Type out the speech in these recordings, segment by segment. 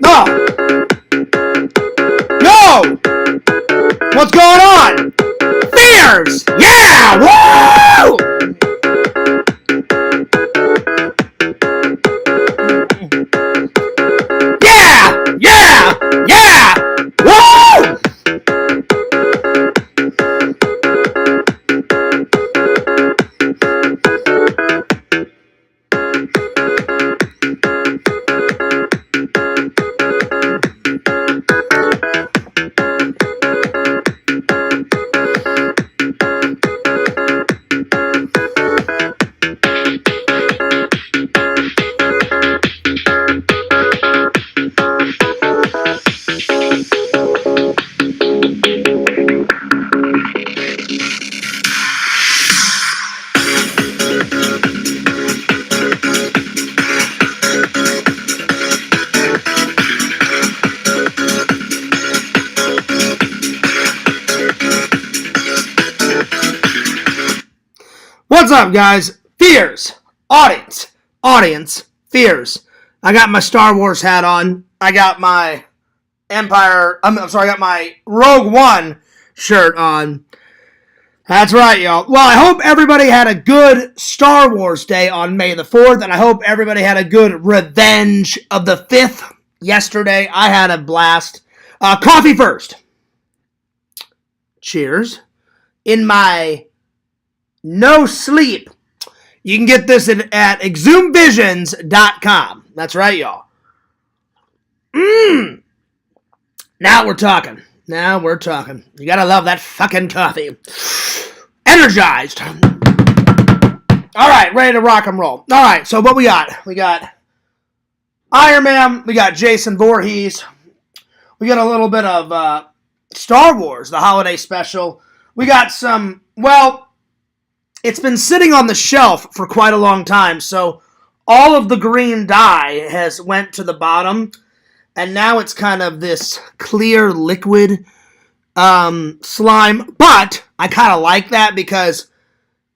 No! No! What's going on? Fears! Yeah! Woo! Yeah! Yeah! Yeah! Woo! What's up, guys? Fears. Audience. Fears. I got my Star Wars hat on. I got my I got my Rogue One shirt on. That's right, y'all. Well, I hope everybody had a good Star Wars Day on May the 4th, and I hope everybody had a good Revenge of the 5th yesterday. I had a blast. Coffee first. Cheers. In my no sleep. You can get this at exhumvisions.com. That's right, y'all. Now we're talking. You gotta love that fucking coffee. Energized. All right, ready to rock and roll. All right, so what we got? We got Iron Man. We got Jason Voorhees. We got a little bit of Star Wars, the holiday special. We got some, well, it's been sitting on the shelf for quite a long time, so all of the green dye has went to the bottom, and now it's kind of this clear liquid slime, but I kind of like that because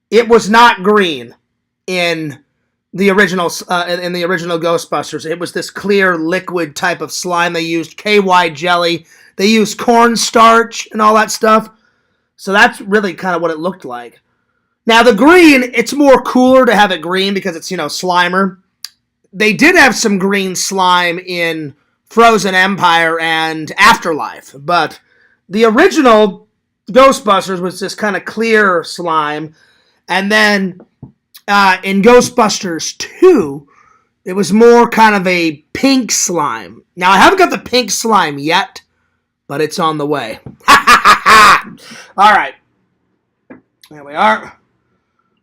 it was not green in the original Ghostbusters. It was this clear liquid type of slime. They used KY jelly, they used cornstarch and all that stuff, so that's really kind of what it looked like. Now, the green, it's more cooler to have it green because it's, Slimer. They did have some green slime in Frozen Empire and Afterlife, but the original Ghostbusters was this kind of clear slime, and then in Ghostbusters 2, it was more kind of a pink slime. Now, I haven't got the pink slime yet, but it's on the way. All right. There we are.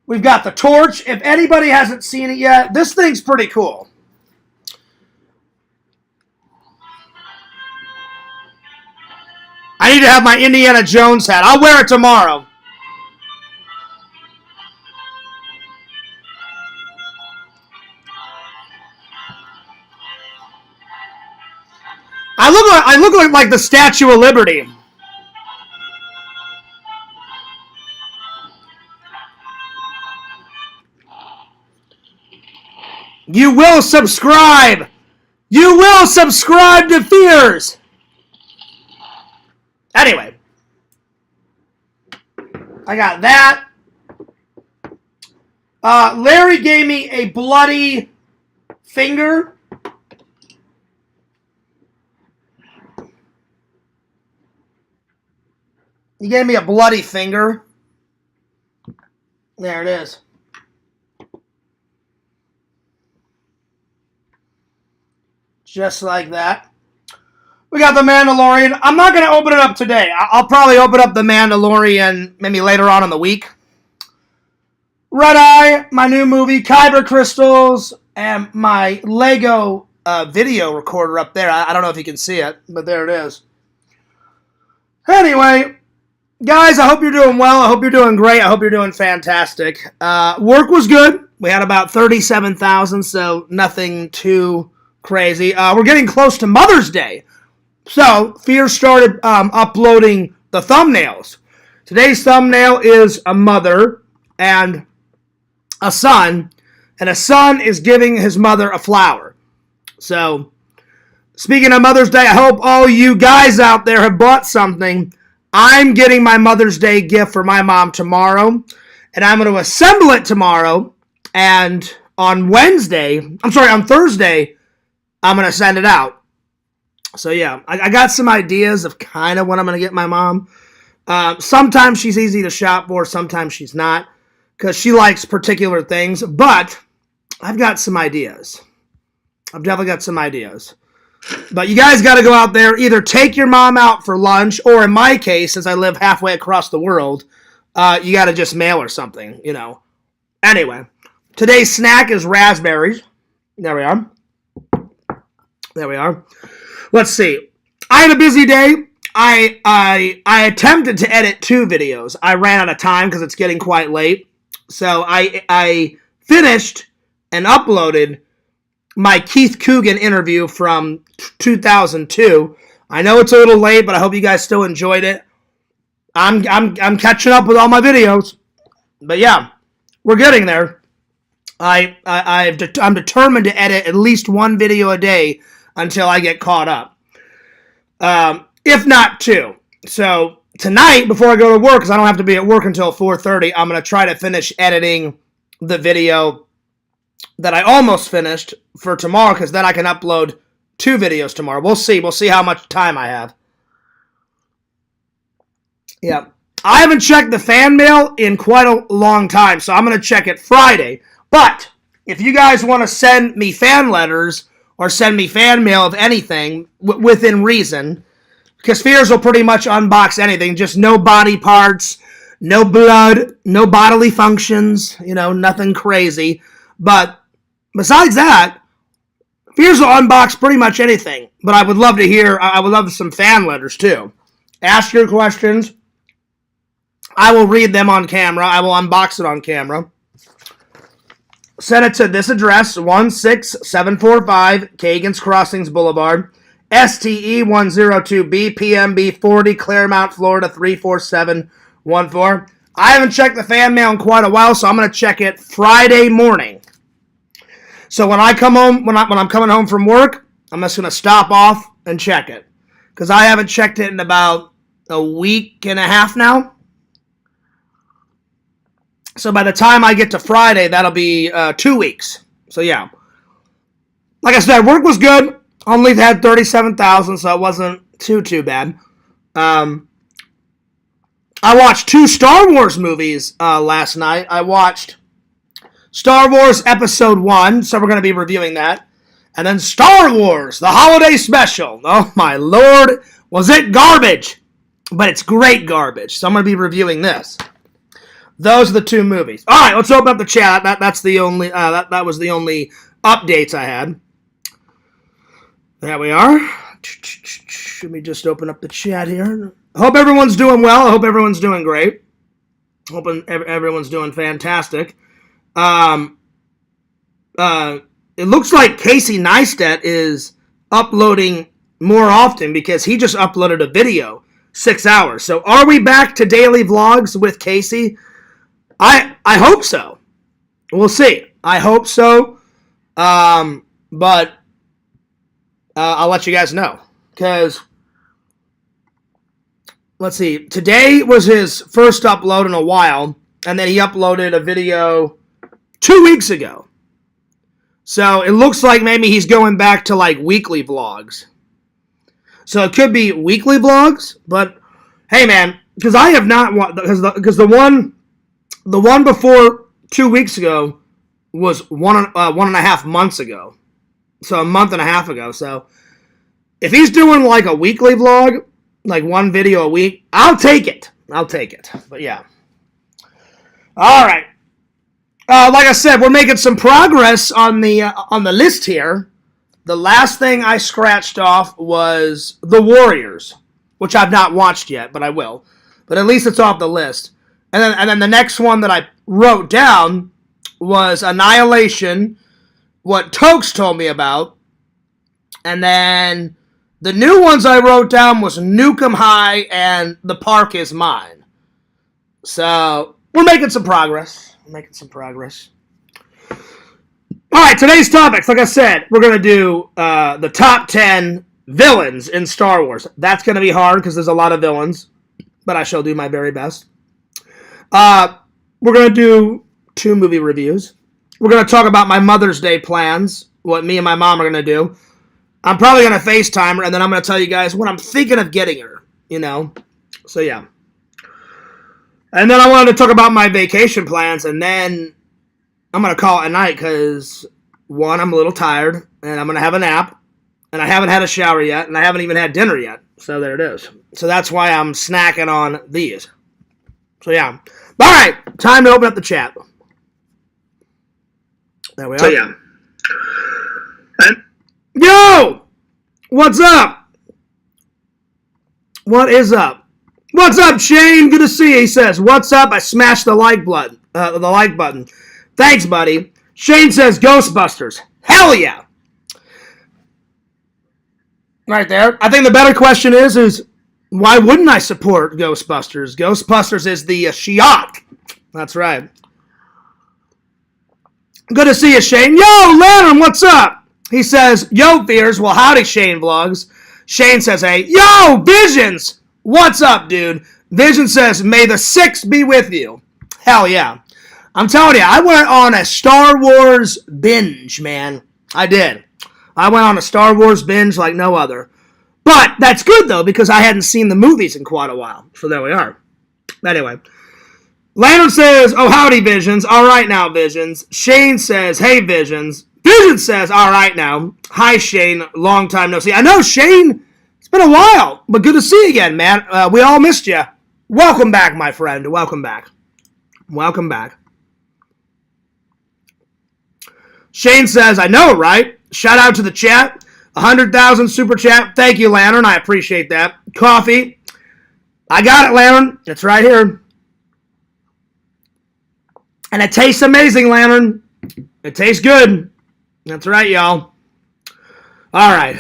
We've got the torch. If anybody hasn't seen it yet, this thing's pretty cool. I need to have my Indiana Jones hat. I'll wear it tomorrow. I look like the Statue of Liberty. You will subscribe. You will subscribe to Fears. Anyway. I got that. Larry gave me a bloody finger. He gave me a bloody finger. There it is. Just like that. We got The Mandalorian. I'm not going to open it up today. I'll probably open up The Mandalorian maybe later on in the week. Red Eye, my new movie, Kyber Crystals, and my Lego video recorder up there. I don't know if you can see it, but there it is. Anyway, guys, I hope you're doing well. I hope you're doing great. I hope you're doing fantastic. Work was good. We had about 37,000, so nothing too crazy. We're getting close to Mother's Day. So, Fear started uploading the thumbnails. Today's thumbnail is a mother and a son is giving his mother a flower. So, Speaking of Mother's Day, I hope all you guys out there have bought something. I'm getting my Mother's Day gift for my mom tomorrow, and I'm going to assemble it tomorrow, and on Thursday, I'm going to send it out. So yeah, I got some ideas of kind of what I'm going to get my mom. Sometimes she's easy to shop for, sometimes she's not, because she likes particular things, but I've got some ideas. I've definitely got some ideas. But you guys got to go out there, either take your mom out for lunch, or in my case, since I live halfway across the world, you got to just mail her something, you know. Anyway, today's snack is raspberries. There we are. There we are. Let's see. I had a busy day. I attempted to edit 2 videos. I ran out of time because it's getting quite late. So I finished and uploaded my Keith Coogan interview from 2002. I know it's a little late, but I hope you guys still enjoyed it. I'm catching up with all my videos, but yeah, we're getting there. I'm determined to edit at least 1 video a day until I get caught up, if not 2. So tonight, before I go to work, because I don't have to be at work until 4:30, I'm going to try to finish editing the video that I almost finished for tomorrow, because then I can upload 2 videos tomorrow. We'll see. We'll see how much time I have. Yeah. I haven't checked the fan mail in quite a long time, so I'm going to check it Friday. But if you guys want to send me fan letters or send me fan mail of anything within reason, because Fears will pretty much unbox anything, just no body parts, no blood, no bodily functions, you know, nothing crazy. But besides that, Fears will unbox pretty much anything. But I would love some fan letters too. Ask your questions. I will read them on camera. I will unbox it on camera. Send it to this address, 16745 Cagans Crossings Boulevard, STE102B, PMB 40, Claremont, Florida 34714. I haven't checked the fan mail in quite a while, so I'm going to check it Friday morning. So when I come home, when I'm coming home from work, I'm just going to stop off and check it, because I haven't checked it in about a week and a half now. So by the time I get to Friday, that'll be 2 weeks. So yeah. Like I said, work was good. Only had 37,000, so it wasn't too bad. I watched 2 Star Wars movies last night. I watched Star Wars Episode 1, so we're going to be reviewing that. And then Star Wars, the holiday special. Oh my lord, was it garbage? But it's great garbage, so I'm going to be reviewing this. Those are the 2 movies. All right, let's open up the chat. That's the only that was the only updates I had. There we are. Let me just open up the chat here. I hope everyone's doing well. I hope everyone's doing great. Hoping everyone's doing fantastic. It looks like Casey Neistat is uploading more often, because he just uploaded a video 6 hours. So are we back to daily vlogs with Casey? I hope so. We'll see. I hope so. But I'll let you guys know. Because, let's see. Today was his first upload in a while. And then he uploaded a video 2 weeks ago. So it looks like maybe he's going back to like weekly vlogs. So it could be weekly vlogs. But, hey man. Because I have not... Because the one before 2 weeks ago was 1.5 months ago. So a month and a half ago. So if he's doing like a weekly vlog, like 1 video a week, I'll take it. But yeah. All right. Like I said, we're making some progress on the list here. The last thing I scratched off was The Warriors, which I've not watched yet, but I will. But at least it's off the list. And then the next one that I wrote down was Annihilation, what Tokes told me about. And then the new ones I wrote down was Nuke 'Em High and The Park Is Mine. So we're making some progress. All right, today's topics, like I said, we're going to do the top 10 Villains in Star Wars. That's going to be hard because there's a lot of villains, but I shall do my very best. We're going to do 2 movie reviews. We're going to talk about my Mother's Day plans, what me and my mom are going to do. I'm probably going to FaceTime her, and then I'm going to tell you guys what I'm thinking of getting her, So, yeah. And then I wanted to talk about my vacation plans, and then I'm going to call it a night because, 1, I'm a little tired, and I'm going to have a nap, and I haven't had a shower yet, and I haven't even had dinner yet. So there it is. So that's why I'm snacking on these. So, yeah. All right. Time to open up the chat. There we are. So, yeah. Yo! What's up? What is up? What's up, Shane? Good to see you. He says, what's up? I smashed the like button. Thanks, buddy. Shane says, Ghostbusters. Hell yeah. Right there. I think the better question is why wouldn't I support Ghostbusters? Ghostbusters is the Shiat. That's right. Good to see you, Shane. Yo, Lantern, what's up? He says, yo, Fears. Well, howdy, Shane Vlogs. Shane says, hey, yo, Visions. What's up, dude? Vision says, may the 6th be with you. Hell yeah. I'm telling you, I went on a Star Wars binge, man. I did. I went on a Star Wars binge like no other. But that's good, though, because I hadn't seen the movies in quite a while. So there we are. Anyway. Lantern says, oh, howdy, Visions. All right now, Visions. Shane says, hey, Visions. Vision says, all right now. Hi, Shane. Long time no see. I know, Shane. It's been a while, but good to see you again, man. We all missed you. Welcome back, my friend. Welcome back. Welcome back. Shane says, I know, right? Shout out to the chat. 100,000 super chat. Thank you, Lantern. I appreciate that. Coffee. I got it, Lantern. It's right here. And it tastes amazing, Lantern. It tastes good. That's right, y'all. All right.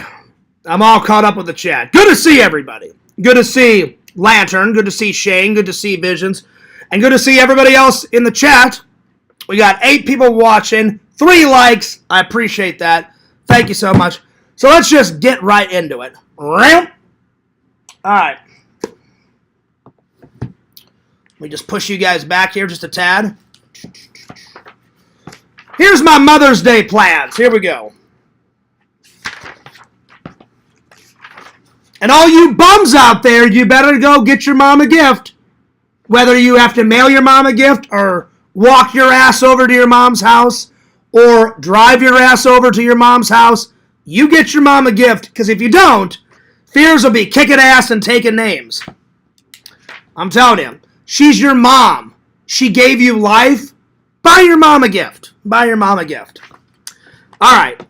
I'm all caught up with the chat. Good to see everybody. Good to see Lantern. Good to see Shane. Good to see Visions. And good to see everybody else in the chat. We got 8 people watching. 3 likes. I appreciate that. Thank you so much. So let's just get right into it. All right. Let me just push you guys back here just a tad. Here's my Mother's Day plans. Here we go. And all you bums out there, you better go get your mom a gift. Whether you have to mail your mom a gift or walk your ass over to your mom's house or drive your ass over to your mom's house, you get your mom a gift, because if you don't, Fears will be kicking ass and taking names. I'm telling you, she's your mom. She gave you life. Buy your mom a gift. Buy your mom a gift. All right.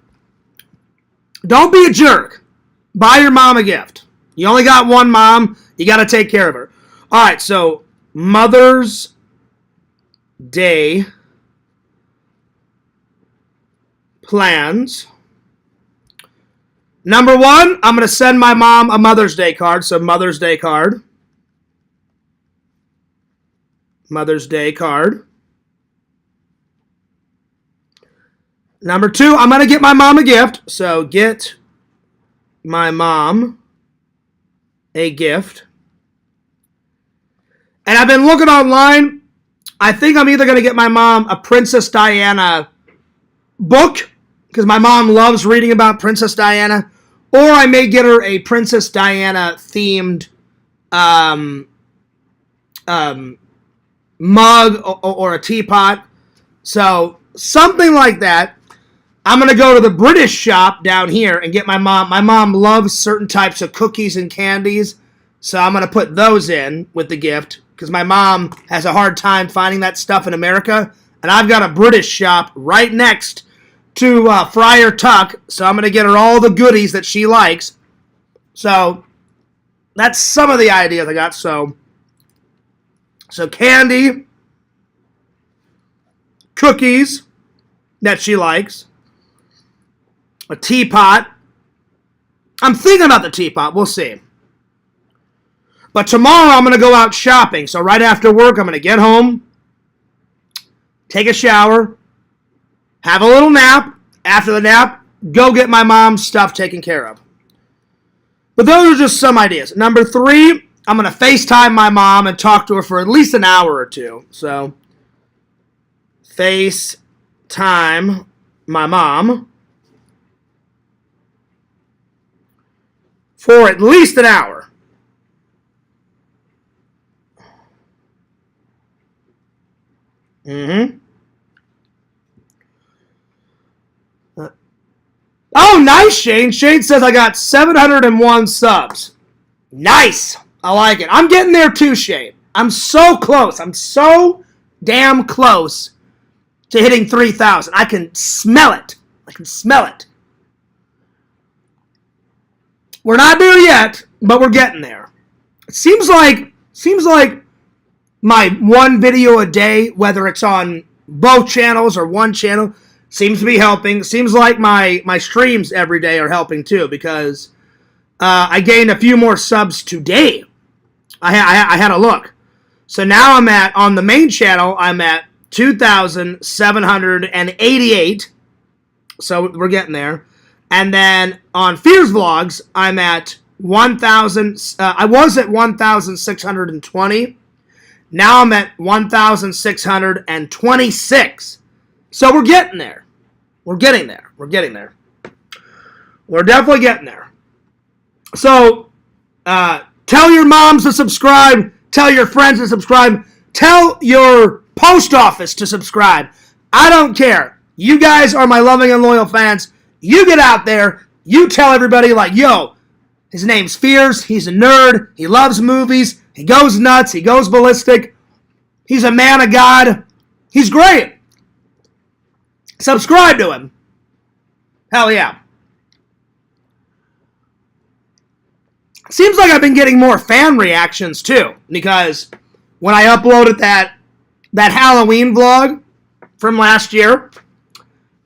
Don't be a jerk. Buy your mom a gift. You only got one mom. You got to take care of her. All right, so Mother's Day plans. Number 1, I'm going to send my mom a Mother's Day card. So Mother's Day card. Mother's Day card. Number 2, I'm going to get my mom a gift. So get my mom a gift. And I've been looking online. I think I'm either going to get my mom a Princess Diana book, because my mom loves reading about Princess Diana, or I may get her a Princess Diana themed mug or a teapot. So something like that. I'm going to go to the British shop down here and get my mom. My mom loves certain types of cookies and candies, so I'm going to put those in with the gift, because my mom has a hard time finding that stuff in America, and I've got a British shop right next to Friar Tuck, so I'm going to get her all the goodies that she likes. So that's some of the ideas I got. So candy, cookies that she likes, a teapot. I'm thinking about the teapot. We'll see. But tomorrow I'm going to go out shopping. So right after work, I'm going to get home, take a shower, have a little nap. After the nap, go get my mom's stuff taken care of. But those are just some ideas. Number 3, I'm going to FaceTime my mom and talk to her for at least an hour or two. So, FaceTime my mom for at least an hour. Oh, nice, Shane. Shane says I got 701 subs. Nice. I like it. I'm getting there too, Shane. I'm so close. I'm so damn close to hitting 3,000. I can smell it. I can smell it. We're not there yet, but we're getting there. It seems like my one video a day, whether it's on both channels or one channel, seems to be helping. Seems like my streams every day are helping too, because I gained a few more subs today. I had a look. So now I'm on the main channel, I'm at 2,788. So we're getting there. And then on Fears Vlogs, I'm at 1,000. I was at 1,620. Now I'm at 1,626. So we're getting there. We're getting there. We're getting there. We're definitely getting there. So tell your moms to subscribe. Tell your friends to subscribe. Tell your post office to subscribe. I don't care. You guys are my loving and loyal fans. You get out there. You tell everybody, like, yo, his name's Fears. He's a nerd. He loves movies. He goes nuts. He goes ballistic. He's a man of God. He's great. Subscribe to him. Hell yeah. Seems like I've been getting more fan reactions too, because when I uploaded that Halloween vlog from last year,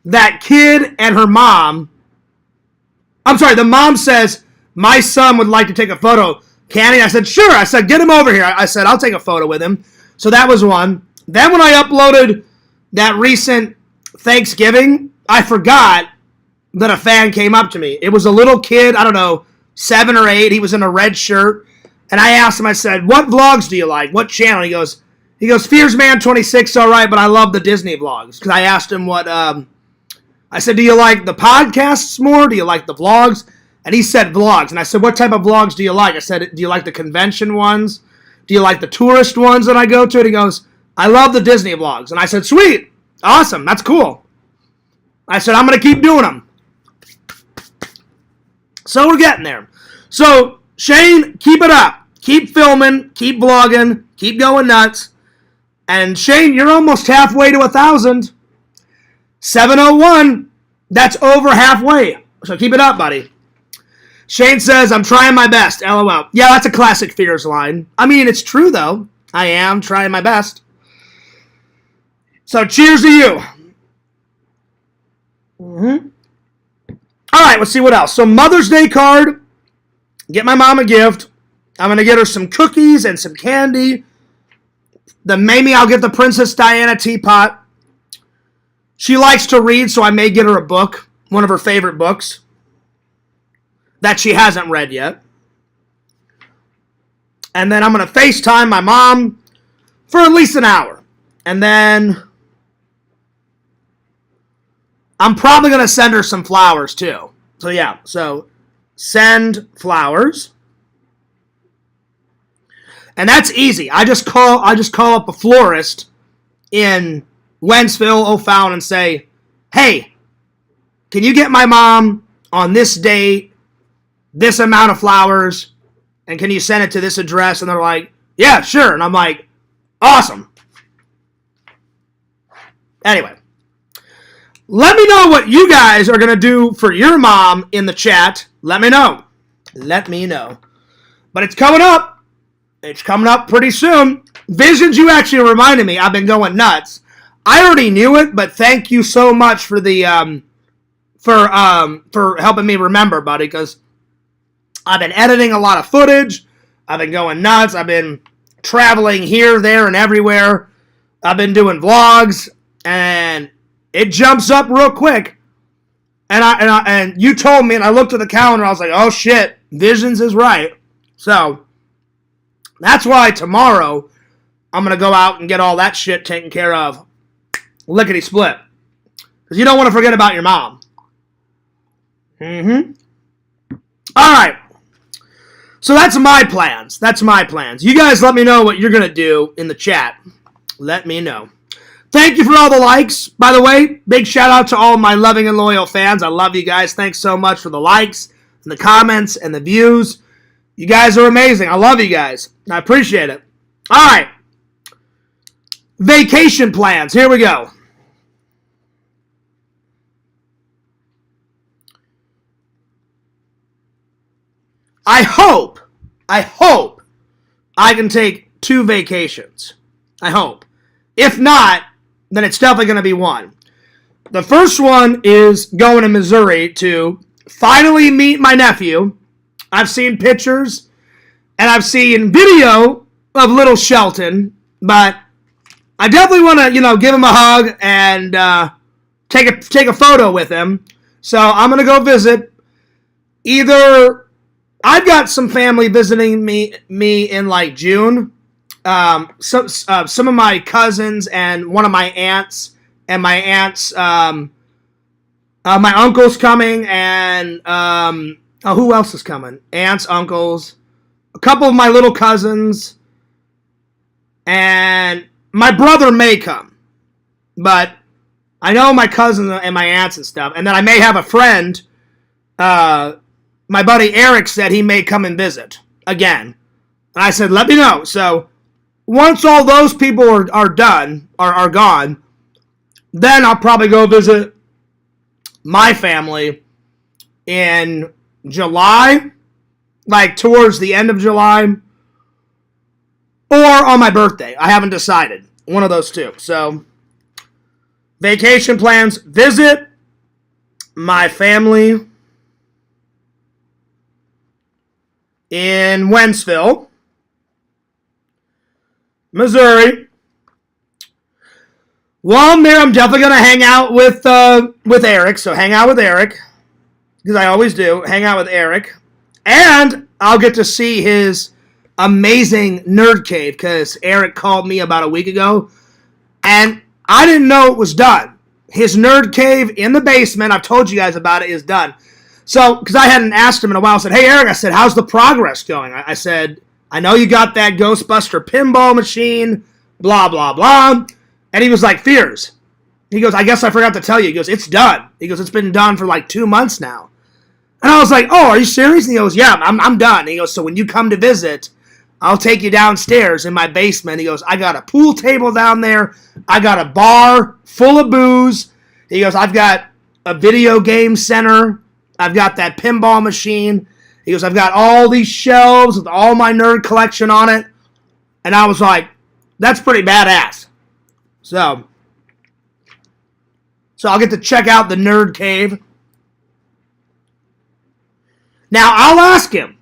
that kid and her mom, the mom says, my son would like to take a photo. Can he? I said, sure. I said, get him over here. I said, I'll take a photo with him. So that was one. Then when I uploaded that recent Thanksgiving, I forgot that a fan came up to me. It was a little kid, I don't know, 7 or 8. He was in a red shirt. And I asked him, I said, what vlogs do you like? What channel? He goes, Fearsman 26, all right, but I love the Disney vlogs. Because I asked him what, I said, do you like the podcasts more? Do you like the vlogs? And he said vlogs. And I said, what type of vlogs do you like? I said, do you like the convention ones? Do you like the tourist ones that I go to? And he goes, I love the Disney vlogs. And I said, sweet. Awesome. That's cool. I said, I'm going to keep doing them. So we're getting there. So, Shane, keep it up. Keep filming. Keep vlogging. Keep going nuts. And Shane, you're almost halfway to 1,000. 701. That's over halfway. So keep it up, buddy. Shane says, I'm trying my best. LOL. Yeah, that's a classic Fears line. I mean, it's true, though. I am trying my best. So cheers to you. All right, let's see what else. So Mother's Day card. Get my mom a gift. I'm going to get her some cookies and some candy. Then maybe I'll get the Princess Diana teapot. She likes to read, so I may get her a book. One of her favorite books. That she hasn't read yet. And then I'm going to FaceTime my mom for at least an hour. And then I'm probably going to send her some flowers too. So yeah, so send flowers. And that's easy. I just call up a florist in Wentzville, O'Fallon, and say, hey, can you get my mom on this date this amount of flowers, and can you send it to this address? And they're like, yeah, sure. And I'm like, awesome. Anyway, let me know what you guys are going to do for your mom in the chat. Let me know. Let me know. But it's coming up. It's coming up pretty soon. Visions, you actually reminded me. I've been going nuts. I already knew it, but thank you so much for the for helping me remember, buddy, because I've been editing a lot of footage. I've been going nuts. I've been traveling here, there, and everywhere. I've been doing vlogs, and it jumps up real quick. And you told me, and I looked at the calendar, I was like, oh shit, Visions is right. So that's why tomorrow I'm going to go out and get all that shit taken care of. Lickety split. Because you don't want to forget about your mom. All right. So that's my plans. You guys let me know what you're going to do in the chat. Let me know. Thank you for all the likes. By the way, big shout out to all my loving and loyal fans. I love you guys. Thanks so much for the likes and the comments and the views. You guys are amazing. I love you guys. I appreciate it. All right. Vacation plans. Here we go. I hope I can take 2 vacations. I hope. If not, then it's definitely going to be one. The first one is going to Missouri to finally meet my nephew. I've seen pictures and I've seen video of little Shelton, but I definitely want to, give him a hug and take a photo with him. So I'm going to go visit. Either I've got some family visiting me in like June. Some of my cousins and one of my aunts and my uncle's coming, and who else is coming? Aunts, uncles, a couple of my little cousins, and my brother may come, but I know my cousins and my aunts and stuff, and then I may have a friend. My buddy Eric said he may come and visit again. And I said, let me know. So once all those people are done, are gone, then I'll probably go visit my family in July, like towards the end of July, or on my birthday. I haven't decided. One of those two. So vacation plans, visit my family in Wentzville, Missouri. While I'm there, I'm definitely going to hang out with Eric. So hang out with Eric, because I always do. Hang out with Eric. And I'll get to see his amazing nerd cave, because Eric called me about a week ago, and I didn't know it was done. His nerd cave in the basement, I've told you guys about it, is done. So, because I hadn't asked him in a while, I said, hey, Eric, I said, how's the progress going? I said, I know you got that Ghostbuster pinball machine, blah, blah, blah. And he was like, Fears. He goes, I guess I forgot to tell you. He goes, it's done. He goes, it's been done for like 2 months now. And I was like, oh, are you serious? And he goes, yeah, I'm done. And he goes, so when you come to visit, I'll take you downstairs in my basement. He goes, I got a pool table down there. I got a bar full of booze. He goes, I've got a video game center. I've got that pinball machine. He goes, I've got all these shelves with all my nerd collection on it. And I was like, that's pretty badass. So I'll get to check out the nerd cave. Now, I'll ask him,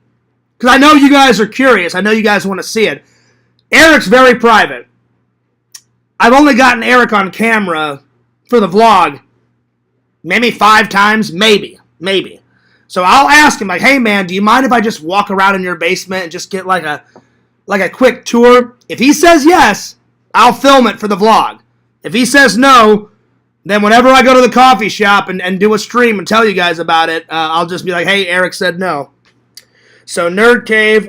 because I know you guys are curious. I know you guys want to see it. Eric's very private. I've only gotten Eric on camera for the vlog maybe 5 times, maybe. So I'll ask him, like, hey, man, do you mind if I just walk around in your basement and just get like a quick tour? If he says yes, I'll film it for the vlog. If he says no, then whenever I go to the coffee shop and do a stream and tell you guys about it, I'll just be like, hey, Eric said no. So Nerd Cave,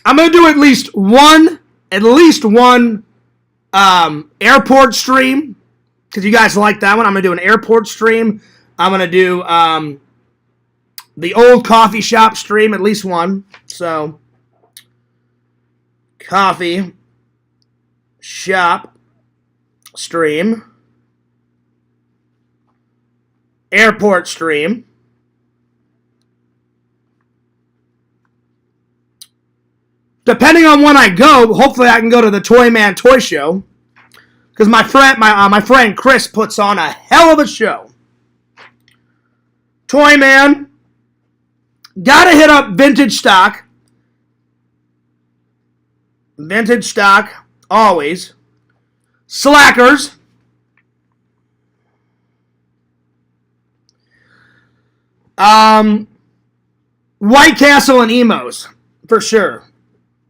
I'm going to do at least one airport stream, because you guys like that one. I'm going to do an airport stream. I'm going to do the old coffee shop stream, at least one. So, coffee shop stream, airport stream, depending on when I go, hopefully I can go to the Toy Man Toy Show, because my friend Chris puts on a hell of a show. Toy Man, gotta hit up Vintage Stock. Vintage Stock, always. Slackers. White Castle and emos, for sure.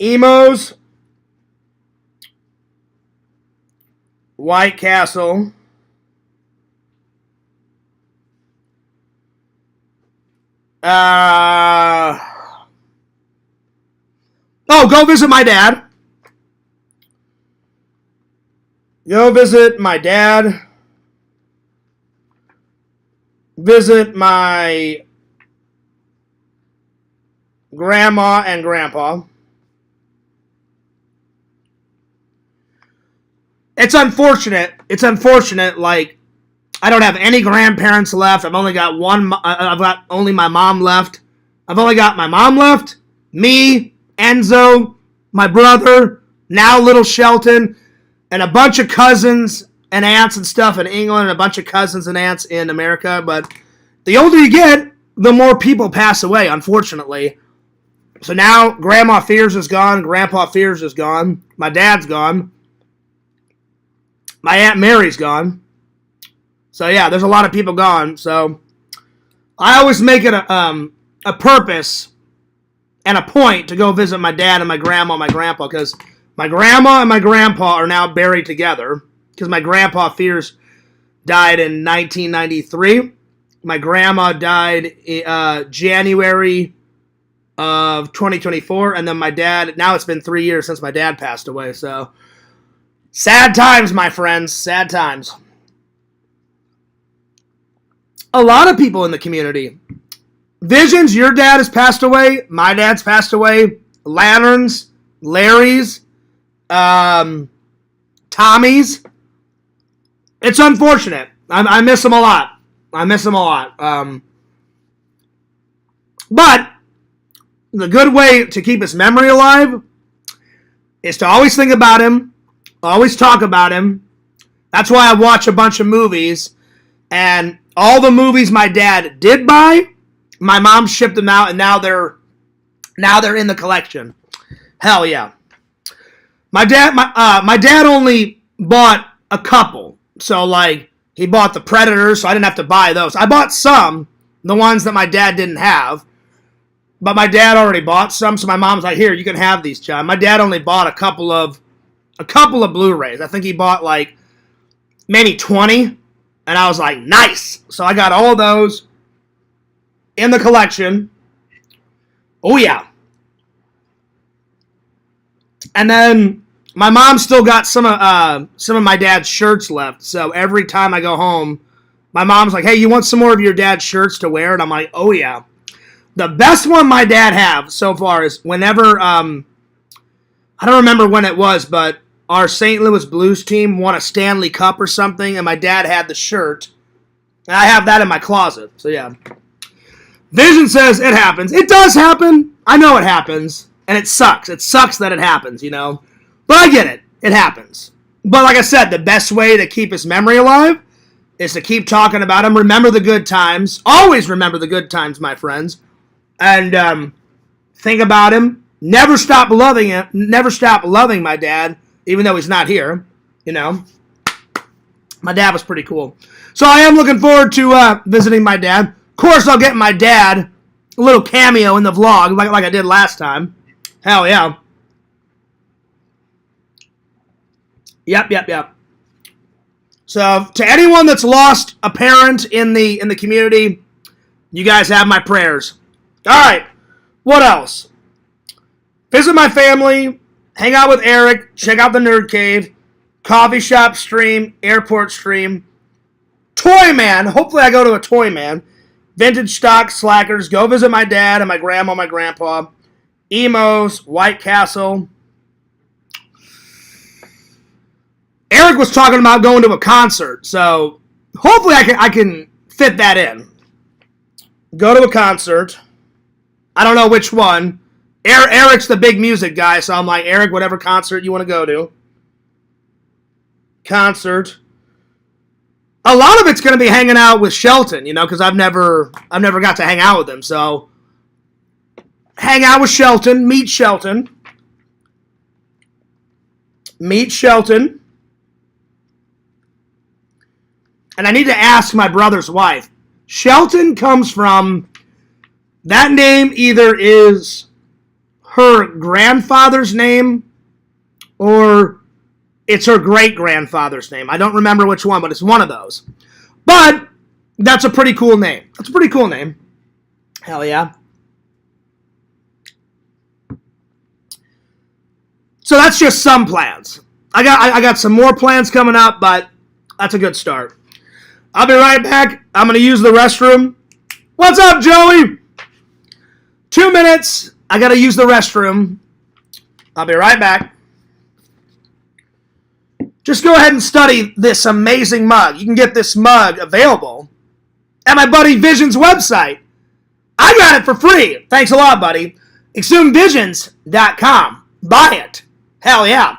Emos, White Castle. Go visit my dad. Go visit my dad. Visit my grandma and grandpa. It's unfortunate. Like, I don't have any grandparents left. I've only got I've got only my mom left. I've only got my mom left, me, Enzo, my brother, now little Shelton, and a bunch of cousins and aunts and stuff in England, and a bunch of cousins and aunts in America. But the older you get, the more people pass away, unfortunately. So now Grandma Fears is gone. Grandpa Fears is gone. My dad's gone. My Aunt Mary's gone. So yeah, there's a lot of people gone. So I always make it a purpose and a point to go visit my dad and my grandma and my grandpa, because my grandma and my grandpa are now buried together, because my grandpa Fears died in 1993. My grandma died January of 2024, and then my dad, now it's been 3 years since my dad passed away, so sad times, my friends, sad times. A lot of people in the community. Visions, your dad has passed away, my dad's passed away, Lanterns, Larry's, Tommy's. It's unfortunate. I miss them a lot. But the good way to keep his memory alive is to always think about him, always talk about him. That's why I watch a bunch of movies, and all the movies my dad did buy, my mom shipped them out, and now they're in the collection. Hell yeah. My dad only bought a couple. So like, he bought the Predators, so I didn't have to buy those. I bought some, the ones that my dad didn't have. But my dad already bought some, so my mom's like, "Here, you can have these, John." My dad only bought a couple of Blu-rays. I think he bought like maybe 20, and I was like, "Nice." So I got all those in the collection. Oh yeah. And then my mom still got some of my dad's shirts left. So every time I go home, my mom's like, "Hey, you want some more of your dad's shirts to wear?" And I'm like, "Oh yeah." The best one my dad have so far is whenever, I don't remember when it was, but our St. Louis Blues team won a Stanley Cup or something, and my dad had the shirt. And I have that in my closet, so yeah. Vision says it happens. It does happen. I know it happens, and it sucks. It sucks that it happens, you know. But I get it. It happens. But like I said, the best way to keep his memory alive is to keep talking about him. Remember the good times. Always remember the good times, my friends. And think about him. Never stop loving him. Never stop loving my dad, even though he's not here. You know, my dad was pretty cool. So I am looking forward to visiting my dad. Of course, I'll get my dad a little cameo in the vlog, like I did last time. Hell yeah. Yep. So to anyone that's lost a parent in the community, you guys have my prayers. All right, what else? Visit my family, hang out with Eric, check out the Nerd Cave, coffee shop stream, airport stream, Toy Man. Hopefully I go to a Toy Man. Vintage stock, slackers. Go visit my dad and my grandma, my grandpa. Emos, White Castle. Eric was talking about going to a concert, so hopefully I can fit that in. Go to a concert. I don't know which one. Eric's the big music guy, so I'm like, Eric, whatever concert you want to go to. Concert. A lot of it's going to be hanging out with Shelton, you know, because I've never got to hang out with him. So, hang out with Shelton. Meet Shelton. Meet Shelton. And I need to ask my brother's wife. Shelton comes from That name either is her grandfather's name or it's her great-grandfather's name. I don't remember which one, but it's one of those. But that's a pretty cool name. That's a pretty cool name. Hell yeah. So that's just some plans. I got some more plans coming up, but that's a good start. I'll be right back. I'm going to use the restroom. What's up, Joey? 2 minutes. I got to use the restroom. I'll be right back. Just go ahead and study this amazing mug. You can get this mug available at my buddy Vision's website. I got it for free. Thanks a lot, buddy. exhumevisions.com. Buy it. Hell yeah.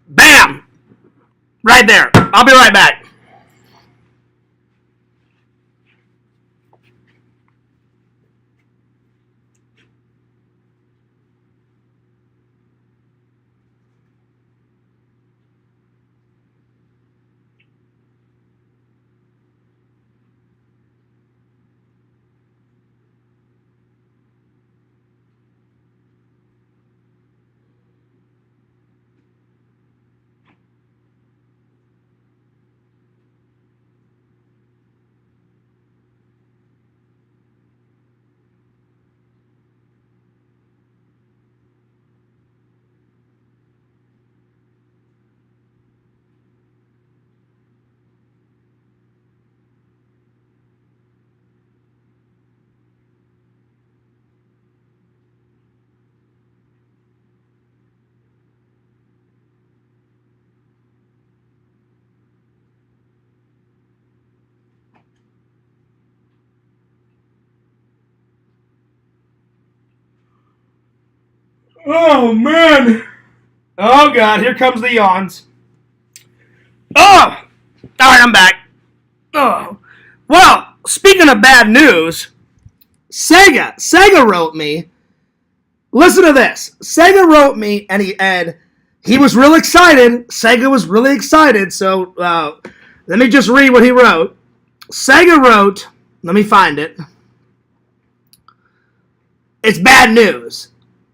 Bam! Right there. I'll be right back. Oh, man. Oh, God. Here comes the yawns. Oh! All right, I'm back. Oh. Well, speaking of bad news, Sega wrote me. Listen to this. Sega wrote me, and he was real excited. Sega was really excited, so let me just read what he wrote. Sega wrote, let me find it. It's bad news.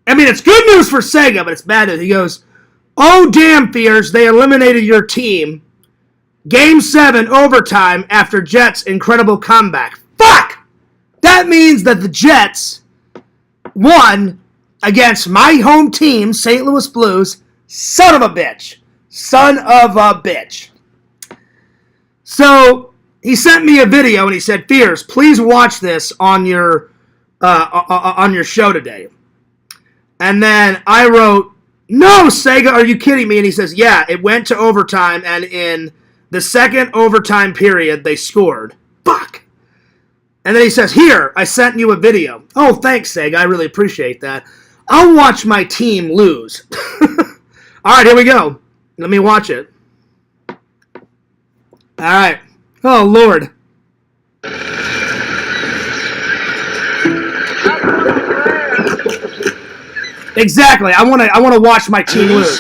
I mean, it's good news for Sega, but it's bad news. He goes, oh, damn, Fears, they eliminated your team. Game 7 overtime after Jets' incredible comeback. Fuck! That means that the Jets won against my home team, St. Louis Blues. Son of a bitch. Son of a bitch. So, he sent me a video and he said, Fears, please watch this on your show today. And then I wrote, no, Sega, are you kidding me? And he says, yeah, it went to overtime, and in the second overtime period, they scored. Fuck. And then he says, here, I sent you a video. Oh, thanks, Sega. I really appreciate that. I'll watch my team lose. All right, here we go. Let me watch it. All right. Oh, Lord. Exactly. I want to watch my team lose.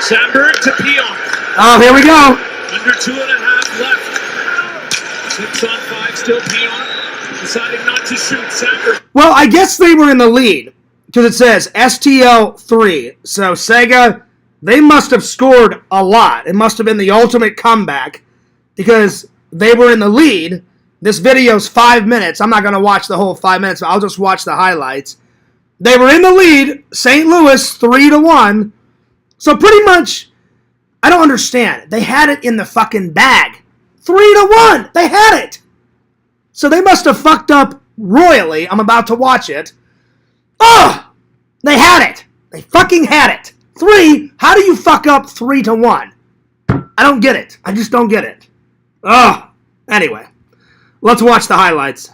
Sandberg to Peon. Oh, here we go. Under 2.5 left. 6 on 5, still Peon. Deciding not to shoot. Sandberg. Well, I guess they were in the lead because it says STL 3. So Sega, they must have scored a lot. It must have been the ultimate comeback because they were in the lead. This video's 5 minutes. I'm not going to watch the whole 5 minutes. I'll just watch the highlights. They were in the lead, St. Louis 3-1. So pretty much, I don't understand. They had it in the fucking bag. 3-1. They had it. So they must have fucked up royally. I'm about to watch it. Oh, they had it. They fucking had it. 3. How do you fuck up 3-1? I don't get it. I just don't get it. Oh, anyway, let's watch the highlights.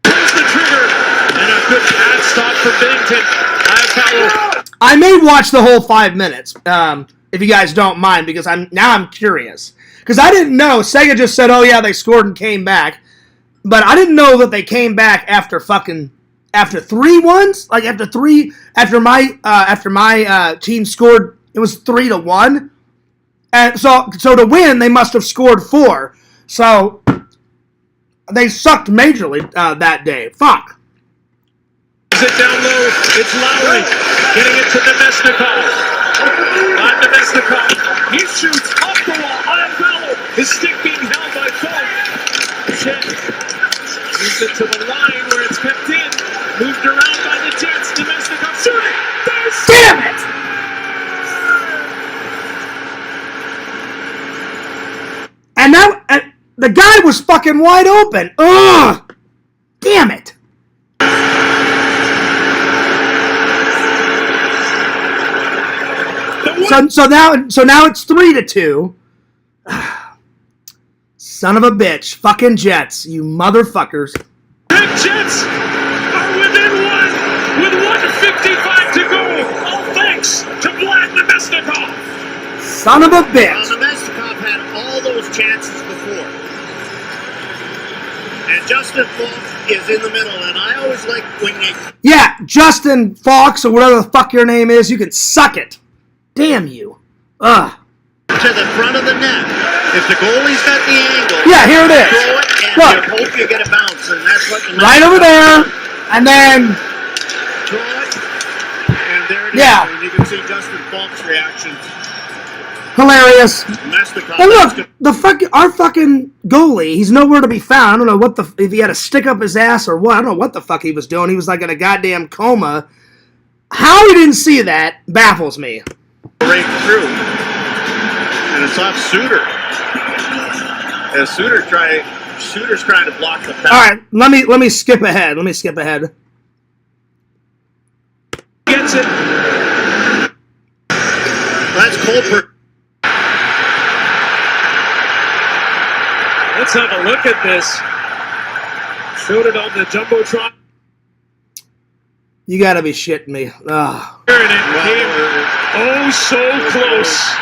Pulls the trigger. And a good pad stop for Bennington. I may watch the whole 5 minutes, if you guys don't mind, because I'm curious. Because I didn't know. Sega just said, oh yeah, they scored and came back. But I didn't know that they came back after 3 ones? Like after my team scored, it was 3-1. And so to win, they must have scored 4. So they sucked majorly that day. Fuck. It down low. It's Lowry getting it to Nemesnikov. On Nemesnikov. He shoots off the wall on a foul. His stick being held by Falk. Chet moves it to the line where it's kept in. Moved around by the Jets. Nemesnikov shooting. Damn it! And now the guy was fucking wide open. Ugh! Damn it! So now it's 3-2. Son of a bitch. Fucking Jets, you motherfuckers. The Jets are within one with 1:55 to go. All thanks to Vlad Nemesnikov. Son of a bitch. Nemesnikov had all those chances before. And Justin Falk is in the middle, and I always like when you... Yeah, Justin Fox or whatever the fuck your name is, you can suck it. Damn you. Ugh. To the front of the net. If the goalie's got the angle... Yeah, here it is. Throw it, and look. you hope you get a bounce, and that's what... Right over there, and then... Throw it, and there it is. Yeah. And you can see Justin Falk's reaction. Hilarious. Nemesnikov... And look, our fucking goalie, he's nowhere to be found. I don't know what if he had to stick up his ass or what. I don't know what the fuck he was doing. He was like in a goddamn coma. How he didn't see that baffles me. Break through. And it's off Suter. As Suter's trying to block the pass. All right, let me skip ahead. Gets it. That's Colbert. Let's have a look at this. Showed it on the Jumbotron. You gotta be shitting me. Ugh. And it came oh so close.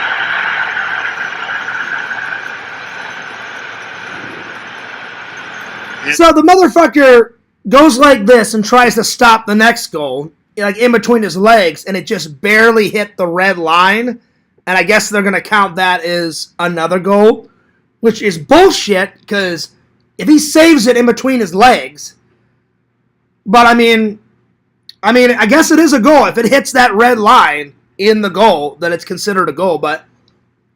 So the motherfucker goes like this and tries to stop the next goal, like in between his legs, and it just barely hit the red line. And I guess they're gonna count that as another goal, which is bullshit, because if he saves it in between his legs, but I mean, I guess it is a goal. If it hits that red line in the goal, then it's considered a goal, but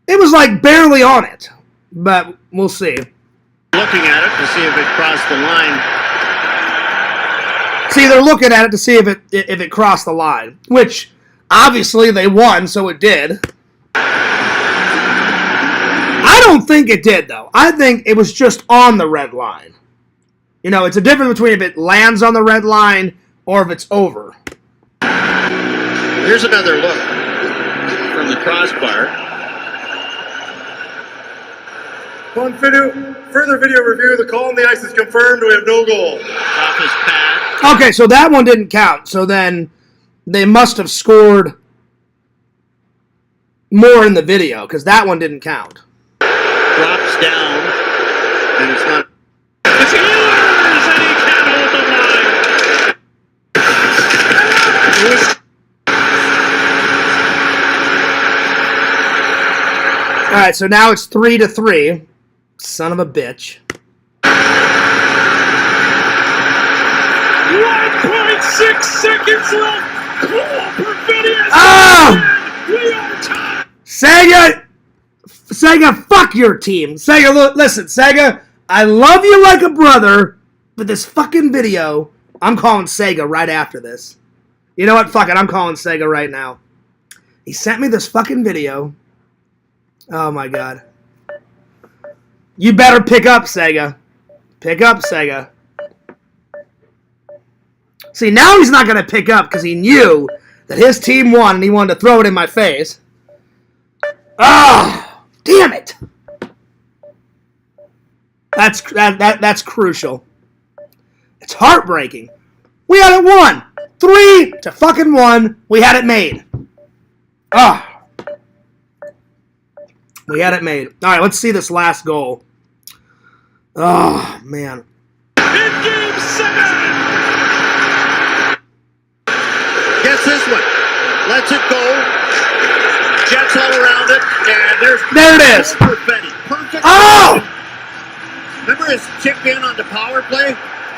it was like barely on it. But we'll see. Looking at it to see if it crossed the line. See, they're looking at it to see if it crossed the line, which obviously they won, so it did. I don't think it did, though. I think it was just on the red line. You know, it's a difference between if it lands on the red line or if it's over. Here's another look from the crossbar. On further video review, the call on the ice is confirmed. We have no goal. Off his pad. Okay, so that one didn't count. So then they must have scored more in the video, because that one didn't count. Drops down, and it's not. It's Ehlers, and he can't hold the line. All right, so now it's 3-3. Son of a bitch. 1.6 seconds left. Oh! We are tied. Sega, fuck your team. Sega, listen, Sega, I love you like a brother, but this fucking video, I'm calling Sega right after this. You know what? Fuck it, I'm calling Sega right now. He sent me this fucking video. Oh my god. You better pick up, Sega. Pick up, Sega. See, now he's not going to pick up because he knew that his team won and he wanted to throw it in my face. Oh, damn it. That's crucial. It's heartbreaking. We had it won. 3-1. We had it made. Ah. We had it made. All right, let's see this last goal. Oh, man. In game 7. Gets this one. Lets it go. Jets all around it. And There it is. Perfect. Oh! this chip in on the power play?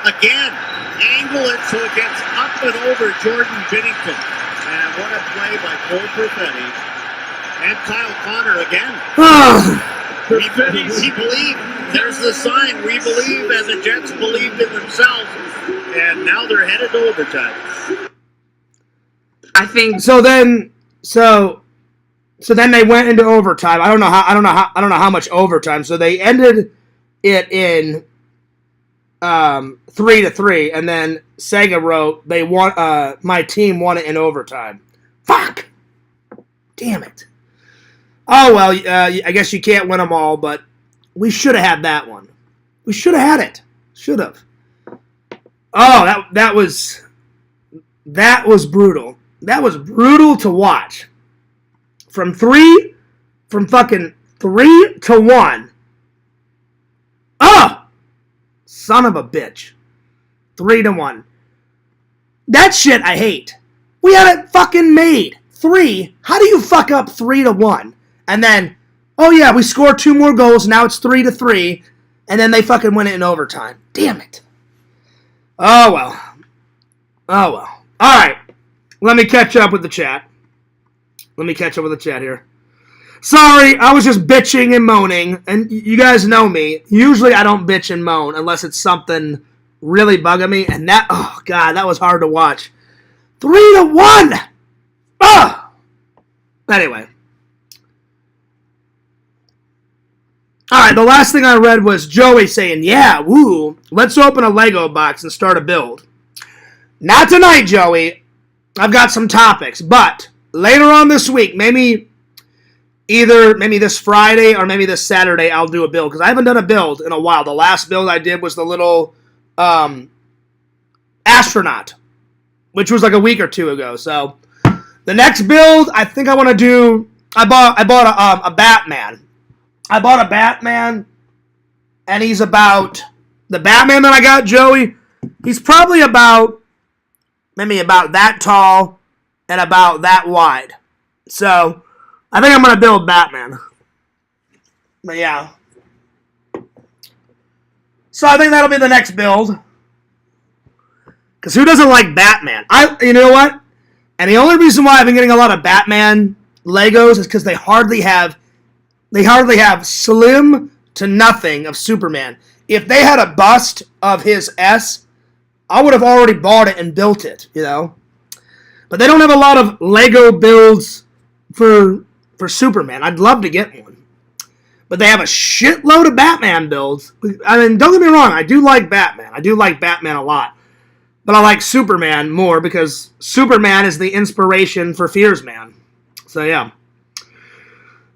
Again, angle it so it gets up and over Jordan Binnington. And what a play by Cole Perfetti. And Kyle Connor again. We believe. There's the sign. We believe, and the Jets believed in themselves. And now they're headed to overtime. I think So then they went into overtime. I don't know how much overtime. So they ended it in 3-3, and then Sega wrote they won. My team won it in overtime. Fuck! Damn it. Oh well, I guess you can't win them all, but we should have had that one. We should have had it. Should have. Oh, that was brutal. That was brutal to watch. From fucking 3 to 1. Oh! Son of a bitch. 3 to 1. That shit I hate. We had it fucking made. 3. How do you fuck up 3 to 1? And then, oh yeah, we scored 2 more goals, now it's 3 to 3, and then they fucking win it in overtime. Damn it. Oh well. Oh well. Alright. Let me catch up with the chat. Here. Sorry, I was just bitching and moaning, and you guys know me. Usually I don't bitch and moan unless it's something really bugging me, and that, oh god, that was hard to watch. 3 to 1! Oh! Anyway. Alright, the last thing I read was Joey saying, yeah, woo, let's open a Lego box and start a build. Not tonight, Joey. I've got some topics, but later on this week, maybe this Friday or maybe this Saturday, I'll do a build, because I haven't done a build in a while. The last build I did was the little astronaut, which was like a week or 2 ago. So the next build, I think I want to do, I bought a Batman. I bought a Batman, and he's about, the Batman that I got, Joey, he's probably maybe about that tall and about that wide. So, I think I'm going to build Batman. But yeah. So, I think that'll be the next build. Because who doesn't like Batman? You know what? And the only reason why I've been getting a lot of Batman Legos is because they hardly have slim to nothing of Superman. If they had a bust of his S, I would have already bought it and built it, you know. But they don't have a lot of Lego builds for Superman. I'd love to get one. But they have a shitload of Batman builds. I mean, don't get me wrong, I do like Batman. I do like Batman a lot. But I like Superman more because Superman is the inspiration for Fears Man. So, yeah.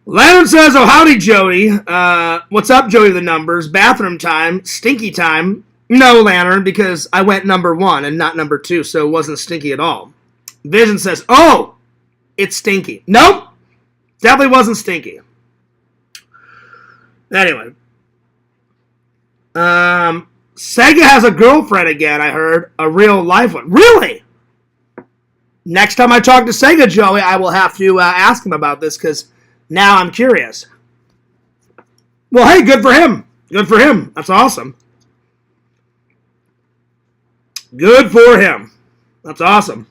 Leonard says, oh, howdy, Joey. What's up, Joey the Numbers? Bathroom time. Stinky time. No, Lantern, because I went number 1 and not number 2, so it wasn't stinky at all. Vision says, oh, it's stinky. Nope. Definitely wasn't stinky. Anyway. Sega has a girlfriend again, I heard. A real life one. Really? Next time I talk to Sega, Joey, I will have to ask him about this, because now I'm curious. Well, hey, good for him. Good for him. That's awesome. Good for him. That's awesome.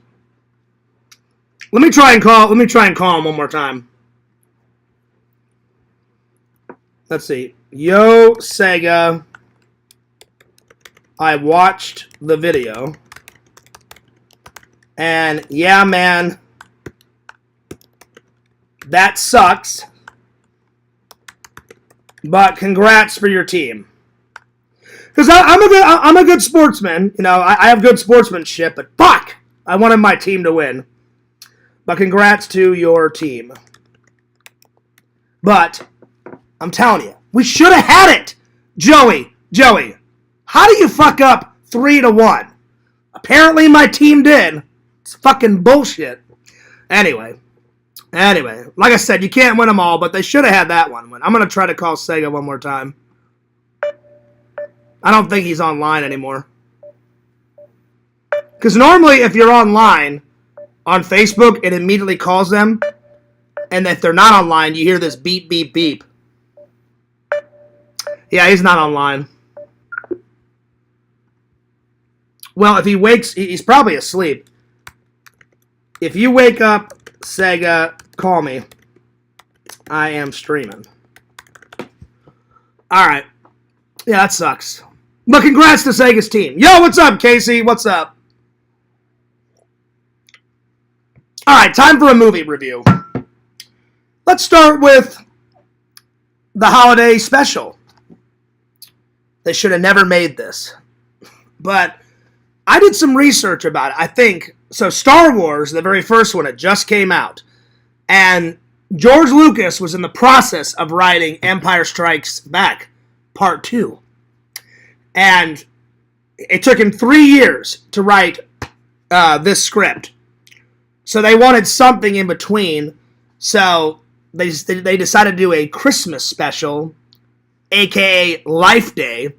Let me try and call him one more time. Let's see. Yo, Sega. I watched the video. And yeah, man. That sucks. But congrats for your team. Because I'm a good sportsman. You know, I have good sportsmanship, but fuck! I wanted my team to win. But congrats to your team. But, I'm telling you, we should have had it! Joey, how do you fuck up 3 to 1? Apparently my team did. It's fucking bullshit. Anyway, like I said, you can't win them all, but they should have had that one. I'm going to try to call Sega one more time. I don't think he's online anymore. Because normally, if you're online on Facebook, it immediately calls them. And if they're not online, you hear this beep, beep, beep. Yeah, he's not online. Well, if he wakes, he's probably asleep. If you wake up, Sega, call me. I am streaming. All right. Yeah, that sucks. But congrats to Sega's team. Yo, what's up, Casey? What's up? All right, time for a movie review. Let's start with the holiday special. They should have never made this. But I did some research about it. I think, so Star Wars, the very first one, it just came out. And George Lucas was in the process of writing Empire Strikes Back, Part 2. And it took him 3 years to write this script. So they wanted something in between. So they decided to do a Christmas special, a.k.a. Life Day.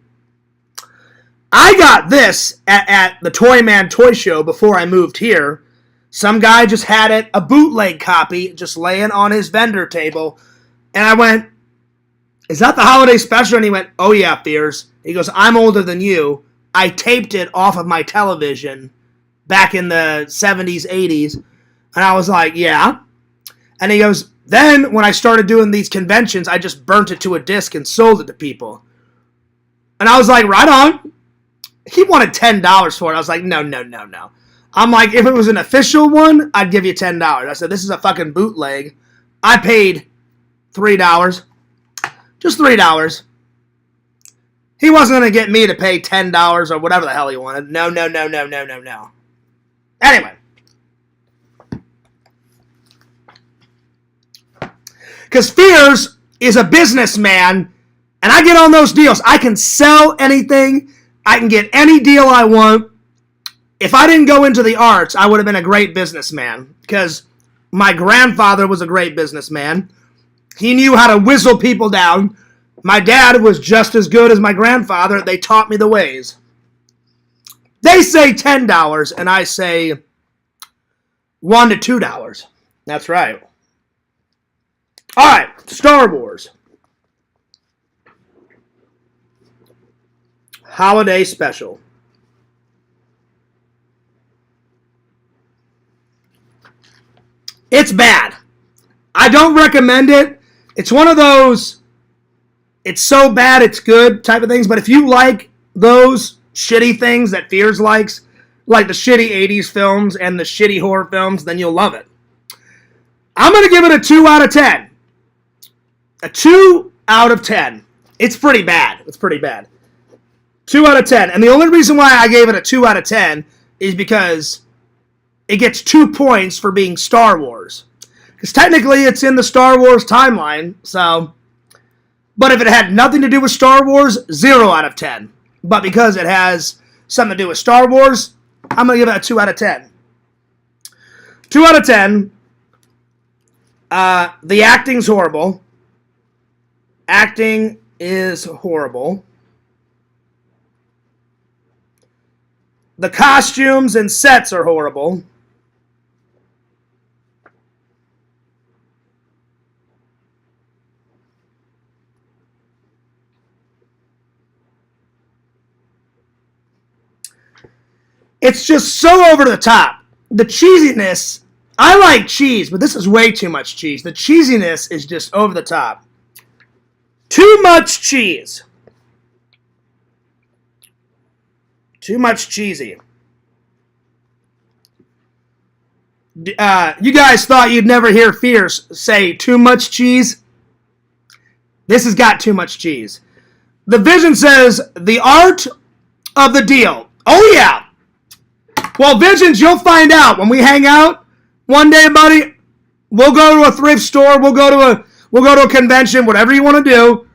I got this at the Toy Man Toy Show before I moved here. Some guy just had it, a bootleg copy, just laying on his vendor table. And I went, is that the holiday special? And he went, oh yeah, Fears. He goes, I'm older than you. I taped it off of my television back in the 70s, 80s. And I was like, yeah. And he goes, then when I started doing these conventions, I just burnt it to a disc and sold it to people. And I was like, right on. He wanted $10 for it. I was like, no. I'm like, if it was an official one, I'd give you $10. I said, this is a fucking bootleg. I paid $3. Just $3. He wasn't going to get me to pay $10 or whatever the hell he wanted. No. Anyway. Because Fears is a businessman, and I get on those deals. I can sell anything. I can get any deal I want. If I didn't go into the arts, I would have been a great businessman. Because my grandfather was a great businessman. He knew how to whistle people down. My dad was just as good as my grandfather. They taught me the ways. They say $10, and I say $1 to $2. That's right. All right, Star Wars. Holiday Special. It's bad. I don't recommend it. It's one of those, it's so bad it's good type of things. But if you like those shitty things that Fears likes, like the shitty 80s films and the shitty horror films, then you'll love it. I'm going to give it a 2 out of 10. A 2 out of 10. It's pretty bad. 2 out of 10. And the only reason why I gave it a 2 out of 10 is because it gets 2 points for being Star Wars. Because technically it's in the Star Wars timeline, so. But if it had nothing to do with Star Wars, 0 out of 10. But because it has something to do with Star Wars, I'm going to give it a 2 out of 10. 2 out of 10. The acting's horrible. Acting is horrible. The costumes and sets are horrible. It's just so over the top. The cheesiness, I like cheese, but this is way too much cheese. The cheesiness is just over the top. Too much cheese. Too much cheesy. You guys thought you'd never hear Fierce say too much cheese? This has got too much cheese. The Vision says, the art of the deal. Oh, yeah. Well, Visions, you'll find out when we hang out one day, buddy. We'll go to a thrift store. We'll go to a convention, whatever you want to do.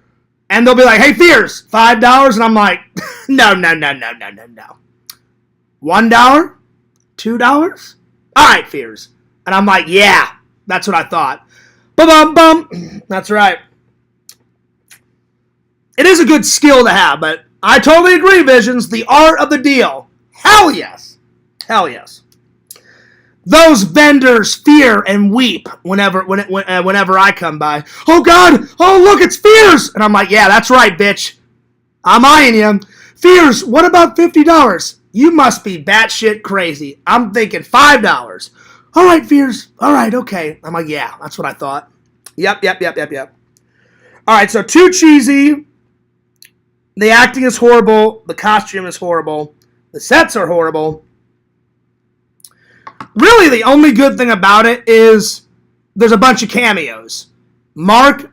And they'll be like, hey, Fierce, $5. And I'm like, no. $1? $2? All right, Fierce. And I'm like, yeah, that's what I thought. Bum. That's right. It is a good skill to have, but I totally agree, Visions. The art of the deal. Hell yes. Those vendors fear and weep whenever I come by. Oh, God. Oh, look, it's Fears. And I'm like, yeah, that's right, bitch. I'm eyeing you. Fears, what about $50? You must be batshit crazy. I'm thinking $5. All right, Fears. All right, okay. I'm like, yeah, that's what I thought. Yep. All right, so too cheesy. The acting is horrible. The costume is horrible. The sets are horrible. Really, the only good thing about it is there's a bunch of cameos. Mark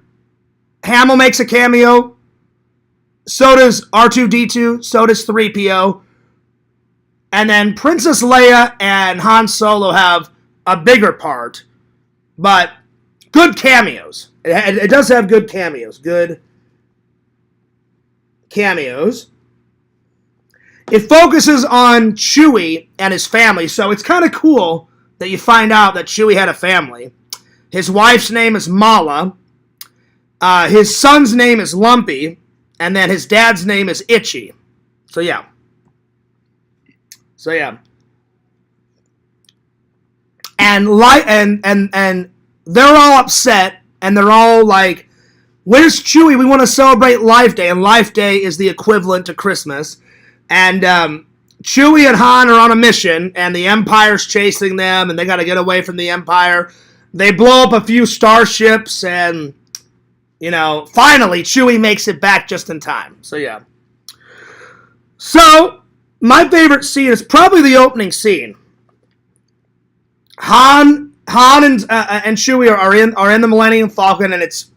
Hamill makes a cameo. So does R2-D2. So does 3PO. And then Princess Leia and Han Solo have a bigger part. But good cameos. It does have good cameos. Good cameos. It focuses on Chewie and his family, so it's kind of cool that you find out that Chewie had a family. His wife's name is Mala. His son's name is Lumpy, and then his dad's name is Itchy. So yeah. And they're all upset, and they're all like, "Where's Chewie? We want to celebrate Life Day," and Life Day is the equivalent to Christmas. And Chewie and Han are on a mission, and the Empire's chasing them, and they got to get away from the Empire. They blow up a few starships, and, finally, Chewie makes it back just in time. So, yeah. So, my favorite scene is probably the opening scene. Han and Chewie are in the Millennium Falcon, and it's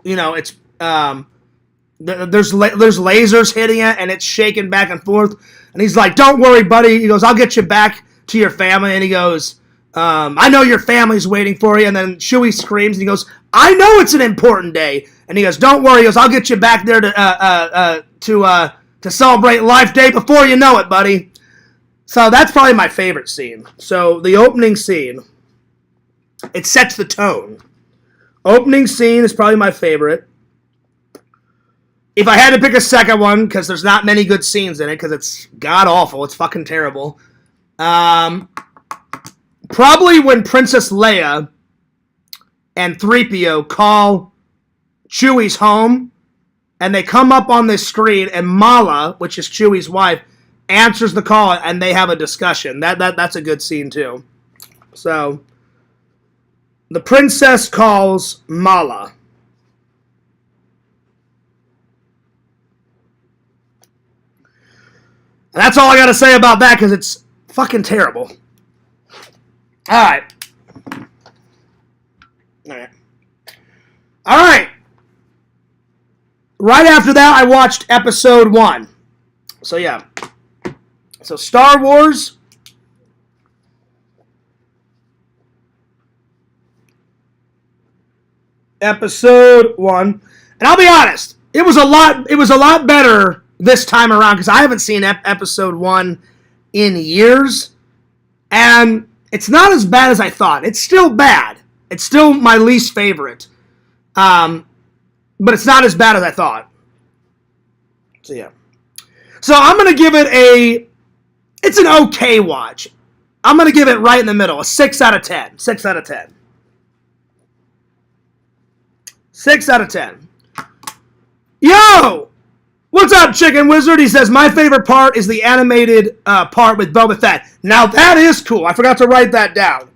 there's lasers hitting it, and it's shaking back and forth. And he's like, "Don't worry, buddy." He goes, "I'll get you back to your family." And he goes, "I know your family's waiting for you." And then Chewie screams, and he goes, "I know it's an important day." And he goes, "Don't worry." He goes, "I'll get you back there to celebrate Life Day before you know it, buddy." So that's probably my favorite scene. So the opening scene, it sets the tone. Opening scene is probably my favorite. If I had to pick a second one, because there's not many good scenes in it, because it's god-awful, it's fucking terrible, probably when Princess Leia and 3PO call Chewie's home, and they come up on this screen, and Mala, which is Chewie's wife, answers the call, and they have a discussion. That's a good scene, too. So, the princess calls Mala. And that's all I got to say about that, because it's fucking terrible. Alright. Right after that, I watched episode 1. So, yeah. So, Star Wars. Episode 1. And I'll be honest, it was a lot better this time around, because I haven't seen episode 1 in years, and it's not as bad as I thought. It's still bad. It's still my least favorite, but it's not as bad as I thought. So yeah. So I'm going to give it it's an okay watch. I'm going to give it right in the middle, a 6 out of 10. 6 out of 10. 6 out of 10. Yo! What's up, Chicken Wizard? He says, my favorite part is the animated part with Boba Fett. Now, that is cool. I forgot to write that down.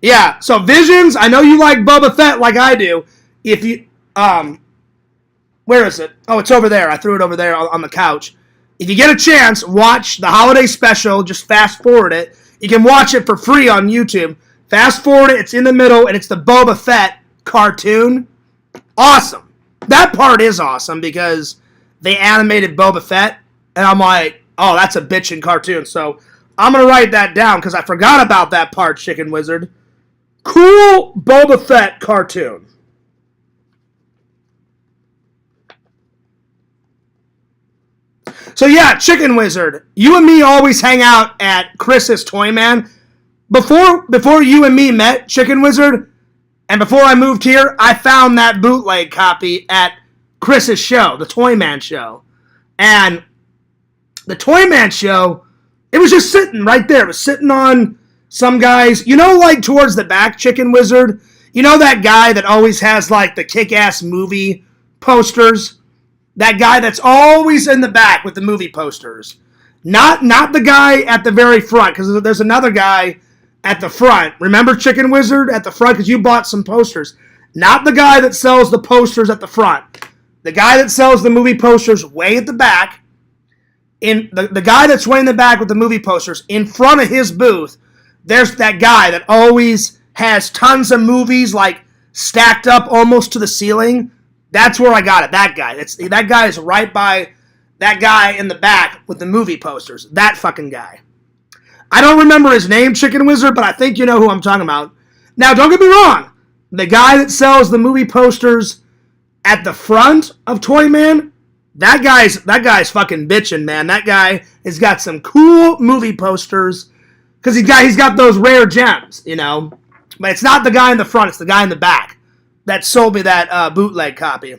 Yeah, so Visions, I know you like Boba Fett like I do. If you, where is it? Oh, it's over there. I threw it over there on the couch. If you get a chance, watch the holiday special. Just fast forward it. You can watch it for free on YouTube. Fast forward it. It's in the middle, and it's the Boba Fett cartoon. Awesome. That part is awesome, because they animated Boba Fett, and I'm like, oh, that's a bitchin' cartoon. So I'm going to write that down, because I forgot about that part, Chicken Wizard. Cool Boba Fett cartoon. So yeah, Chicken Wizard, you and me always hang out at Chris's Toy Man. Before you and me met, Chicken Wizard, and before I moved here, I found that bootleg copy at Chris's show, the Toy Man show. And the Toy Man show, it was just sitting right there. It was sitting on some guy's, like towards the back, Chicken Wizard. You know that guy that always has like the kick-ass movie posters? That guy that's always in the back with the movie posters. Not the guy at the very front, because there's another guy at the front. Remember Chicken Wizard at the front? Because you bought some posters. Not the guy that sells the posters at the front. The guy that sells the movie posters way at the back. In the guy that's way in the back with the movie posters, in front of his booth, there's that guy that always has tons of movies like stacked up almost to the ceiling. That's where I got it. That guy. That guy is right by that guy in the back with the movie posters. That fucking guy. I don't remember his name, Chicken Wizard, but I think you know who I'm talking about. Now, don't get me wrong. The guy that sells the movie posters at the front of Toyman, that guy's fucking bitching, man. That guy has got some cool movie posters because he's got those rare gems, you know. But it's not the guy in the front; it's the guy in the back that sold me that bootleg copy.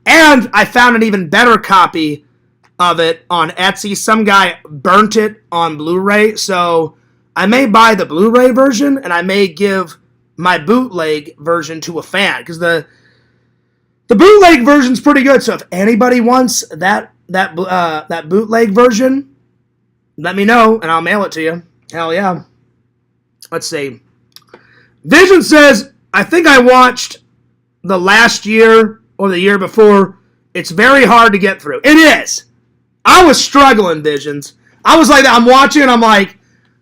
And I found an even better copy of it on Etsy. Some guy burnt it on Blu-ray, so I may buy the Blu-ray version and I may give my bootleg version to a fan because the bootleg version's pretty good. So if anybody wants that bootleg version, let me know and I'll mail it to you. Hell yeah. Let's see. Vision says, I think I watched the last year or the year before. It's very hard to get through. It is. I was struggling, Visions. I was like that. I'm watching and I'm like,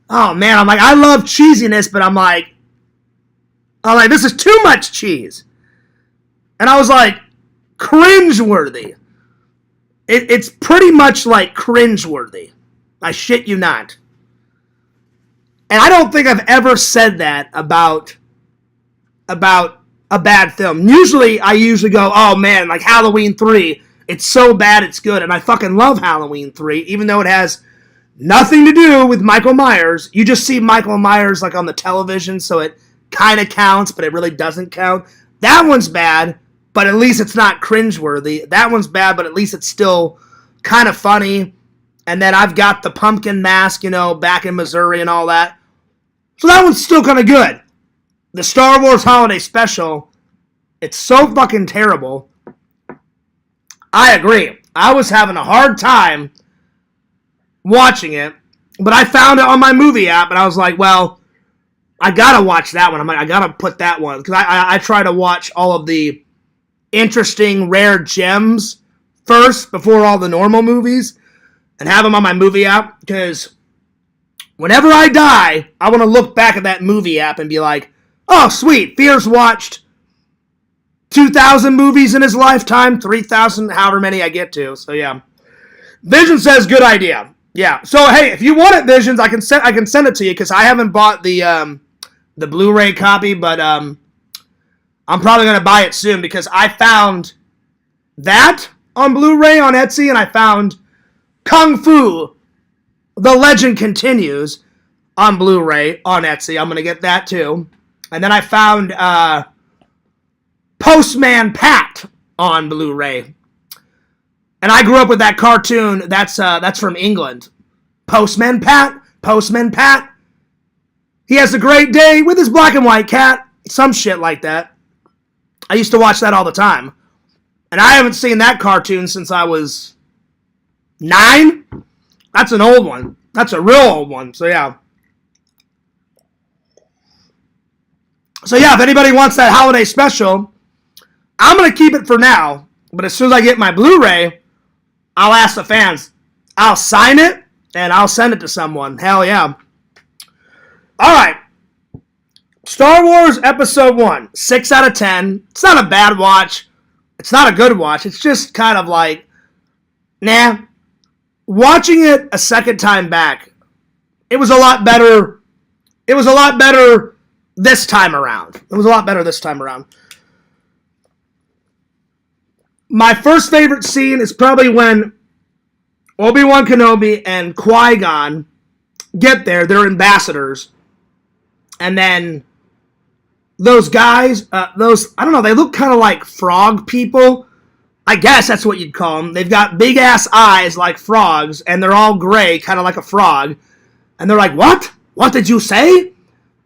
oh man, I'm like, I love cheesiness, but I'm like, this is too much cheese. And I was like, cringeworthy. It's pretty much like cringeworthy. I shit you not. And I don't think I've ever said that about a bad film. I usually go, oh man, like Halloween 3, it's so bad it's good. And I fucking love Halloween 3, even though it has nothing to do with Michael Myers. You just see Michael Myers like on the television, so it kind of counts, but it really doesn't count. That one's bad, but at least it's not cringeworthy. That one's bad, but at least it's still kind of funny. And then I've got the pumpkin mask, back in Missouri and all that. So that one's still kind of good. The Star Wars Holiday Special, it's so fucking terrible. I agree. I was having a hard time watching it, but I found it on my movie app, and I was like, well, I gotta watch that one. I'm like, I gotta put that one, because I try to watch all of the interesting, rare gems first, before all the normal movies, and have them on my movie app, because whenever I die, I want to look back at that movie app and be like, oh, sweet, Fear's watched 2,000 movies in his lifetime, 3,000, however many I get to. So, yeah. Vision says, good idea. Yeah. So, hey, if you want it, Visions, I can send it to you, because I haven't bought the Blu-ray copy, but I'm probably going to buy it soon, because I found that on Blu-ray on Etsy, and I found Kung Fu, The Legend Continues on Blu-ray on Etsy. I'm going to get that too. And then I found Postman Pat on Blu-ray. And I grew up with that cartoon. That's from England. Postman Pat. He has a great day with his black and white cat. Some shit like that. I used to watch that all the time. And I haven't seen that cartoon since I was 9. That's an old one. That's a real old one. So, yeah. If anybody wants that holiday special, I'm going to keep it for now. But as soon as I get my Blu-ray, I'll ask the fans. I'll sign it, and I'll send it to someone. Hell yeah. All right. Star Wars Episode 1. 6 out of 10. It's not a bad watch. It's not a good watch. It's just kind of like, nah. Watching it a second time back, it was a lot better. It was a lot better this time around. My first favorite scene is probably when Obi-Wan Kenobi and Qui-Gon get there. They're ambassadors. And then those guys, I don't know, they look kind of like frog people. I guess that's what you'd call them. They've got big-ass eyes like frogs, and they're all gray, kind of like a frog. And they're like, what? What did you say?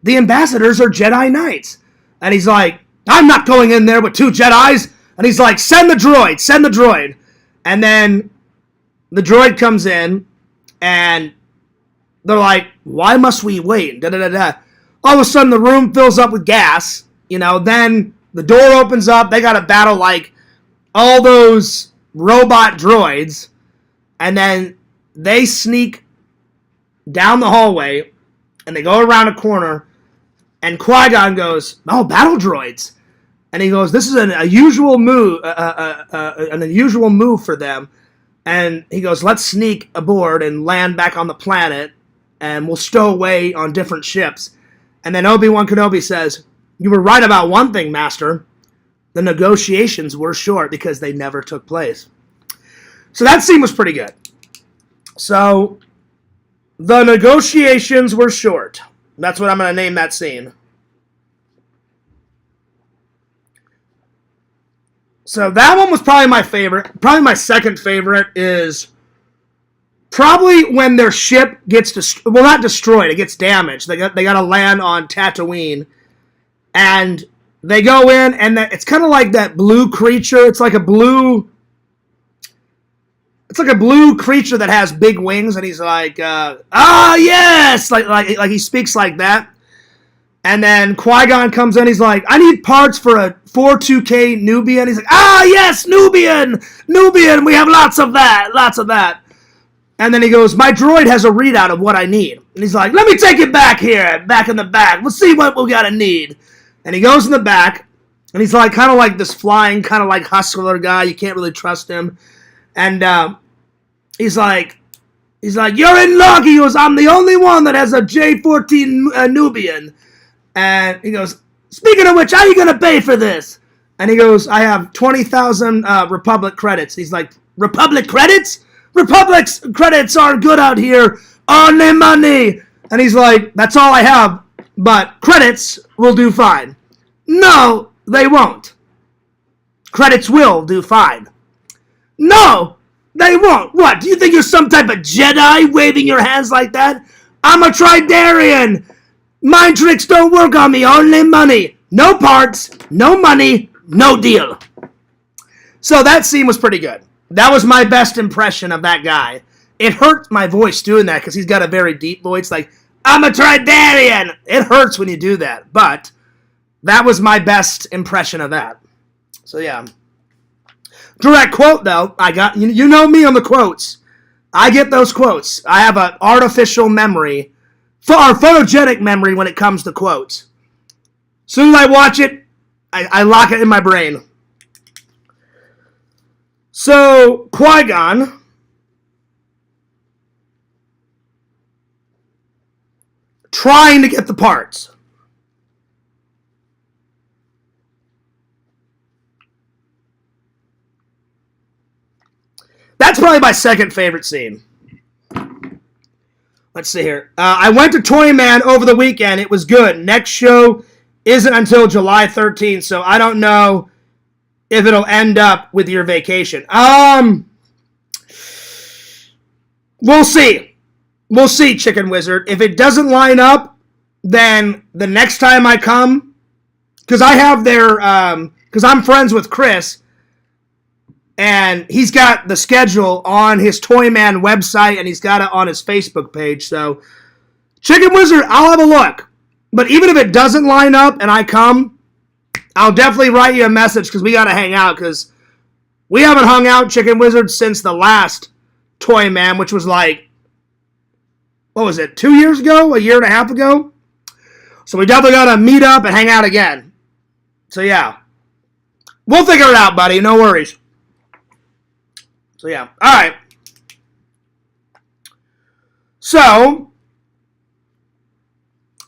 The ambassadors are Jedi Knights. And he's like, I'm not going in there with 2 Jedis. And he's like, send the droid. And then the droid comes in, And they're like, why must we wait? Da, da, da, da. All of a sudden, the room fills up with gas. Then the door opens up. They got to battle like all those robot droids. And then they sneak down the hallway. And they go around a corner. And Qui-Gon goes, oh, battle droids. And he goes, this is an unusual move for them. And he goes, let's sneak aboard and land back on the planet. And we'll stow away on different ships. And then Obi-Wan Kenobi says, you were right about one thing, Master. The negotiations were short because they never took place. So that scene was pretty good. So, the negotiations were short. That's what I'm going to name that scene. So that one was probably my favorite. Probably my second favorite is probably when their ship gets not destroyed, it gets damaged. They got to land on Tatooine, and they go in, and it's kind of like that blue creature. It's like a blue creature that has big wings, and he's like, yes, like he speaks like that. And then Qui-Gon comes in, he's like, I need parts for a 42K Nubian. He's like, yes, Nubian, we have lots of that. And then he goes, my droid has a readout of what I need. And he's like, let me take it back here, back in the back. We'll see what we gotta need. And he goes in the back, and he's like, kind of like this flying, kind of like hustler guy. You can't really trust him. And he's like, you're in luck. He goes, I'm the only one that has a J-14 Nubian. And he goes, speaking of which, how are you going to pay for this? And he goes, I have 20,000 Republic credits. He's like, Republic credits? Republic's credits aren't good out here. Only money. And he's like, that's all I have, but credits will do fine. No, they won't. Credits will do fine. No, they won't. What, do you think you're some type of Jedi waving your hands like that? I'm a Tridarian. Mind tricks don't work on me. Only money. No parts, no money, no deal. So that scene was pretty good. That was my best impression of that guy. It hurt my voice doing that because he's got a very deep voice. Like, I'm a Tridarian. It hurts when you do that. But that was my best impression of that. So, yeah. Direct quote, though. I got, you know me on the quotes. I get those quotes. I have an artificial memory, or photogenic memory when it comes to quotes. As soon as I watch it, I lock it in my brain. So, Qui-Gon trying to get the parts. That's probably my second favorite scene. Let's see here. I went to Toyman over the weekend. It was good. Next show isn't until July 13th, so I don't know if it'll end up with your vacation. We'll see. We'll see, Chicken Wizard. If it doesn't line up, then the next time I come, because I have their, because I'm friends with Chris, and he's got the schedule on his Toyman website, and he's got it on his Facebook page. So, Chicken Wizard, I'll have a look. But even if it doesn't line up and I come, I'll definitely write you a message because we got to hang out because we haven't hung out, Chicken Wizard, since the last Toyman, which was like, what was it, 2 years ago? A year and a half ago? So we definitely got to meet up and hang out again. So, yeah. We'll figure it out, buddy. No worries. So, yeah. All right. So,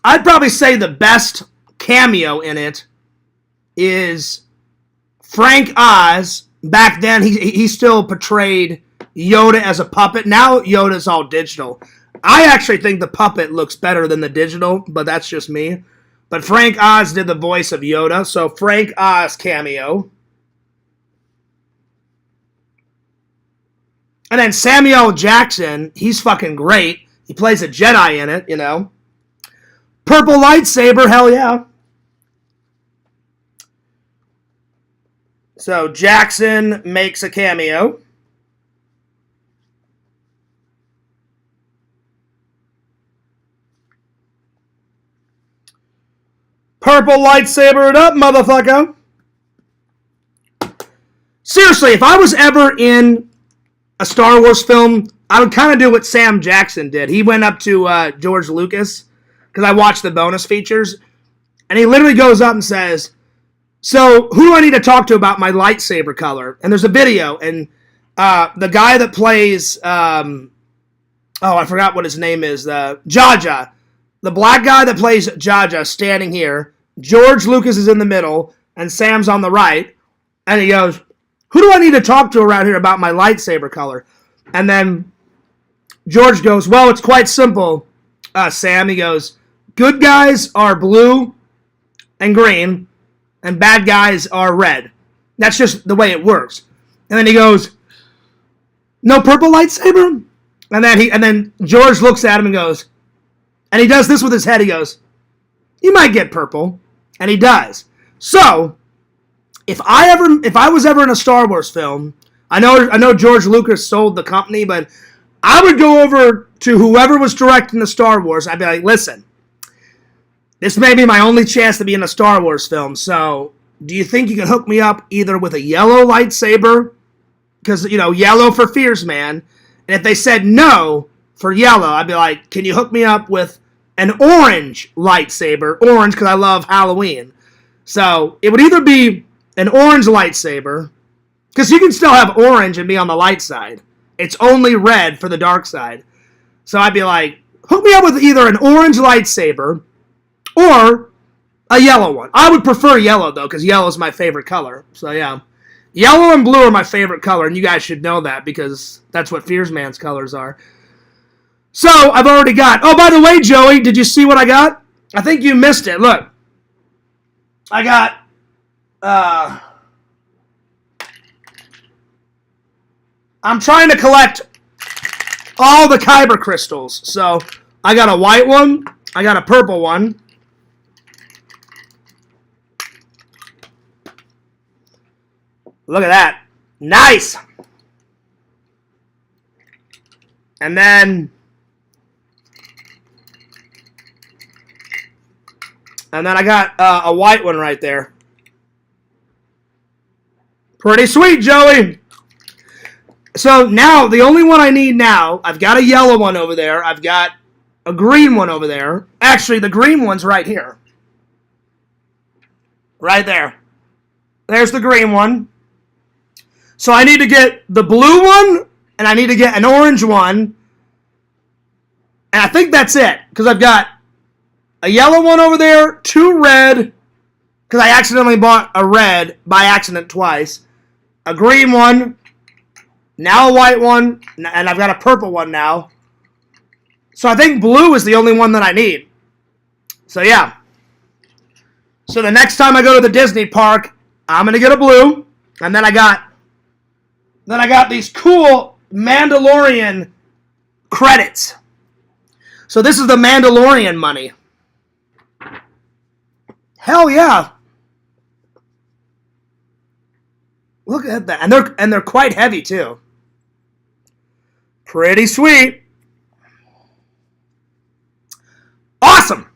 I'd probably say the best cameo in it is Frank Oz. Back then, he still portrayed Yoda as a puppet. Now, Yoda's all digital. I actually think the puppet looks better than the digital, but that's just me. But Frank Oz did the voice of Yoda, so Frank Oz cameo. And then Samuel Jackson, he's fucking great. He plays a Jedi in it, you know. Purple lightsaber, hell yeah. So Jackson makes a cameo. Purple lightsaber it up, motherfucker. Seriously, if I was ever in a Star Wars film, I would kind of do what Sam Jackson did. He went up to George Lucas, because I watched the bonus features, and he literally goes up and says, so who do I need to talk to about my lightsaber color? And there's a video, and the guy that plays, I forgot what his name is, Jaja. The black guy that plays Jaja standing here. George Lucas is in the middle, and Sam's on the right. And he goes, who do I need to talk to around here about my lightsaber color? And then George goes, well, it's quite simple, Sam. He goes, good guys are blue and green, and bad guys are red. That's just the way it works. And then he goes, no purple lightsaber? And then George looks at him and goes, and he does this with his head. He goes, you might get purple. And he does. So, if I was ever in a Star Wars film, I know George Lucas sold the company, but I would go over to whoever was directing the Star Wars. I'd be like, listen, this may be my only chance to be in a Star Wars film, so do you think you can hook me up either with a yellow lightsaber, because, yellow for Fierce Man, and if they said no for yellow, I'd be like, can you hook me up with an orange lightsaber? Orange, because I love Halloween. So, it would either be an orange lightsaber, because you can still have orange and be on the light side. It's only red for the dark side. So I'd be like, hook me up with either an orange lightsaber or a yellow one. I would prefer yellow, though, because yellow is my favorite color. So, yeah. Yellow and blue are my favorite color, and you guys should know that, because that's what Fierce Man's colors are. So, I've already got... Oh, by the way, Joey, did you see what I got? I think you missed it. Look. I got... I'm trying to collect all the Kyber crystals. So, I got a white one. I got a purple one. Look at that. Nice! And then I got a white one right there. Pretty sweet, Joey! So now, the only one I need now, I've got a yellow one over there. I've got a green one over there. Actually, the green one's right here. Right there. There's the green one. So I need to get the blue one, and I need to get an orange one. And I think that's it, because I've got a yellow one over there, 2 red, because I accidentally bought a red by accident twice, a green one, now a white one, and I've got a purple one now. So I think blue is the only one that I need. So yeah. So the next time I go to the Disney park, I'm going to get a blue, and then I got these cool Mandalorian credits. So this is the Mandalorian money. Hell yeah. Look at that. And they're quite heavy too. Pretty sweet. Awesome.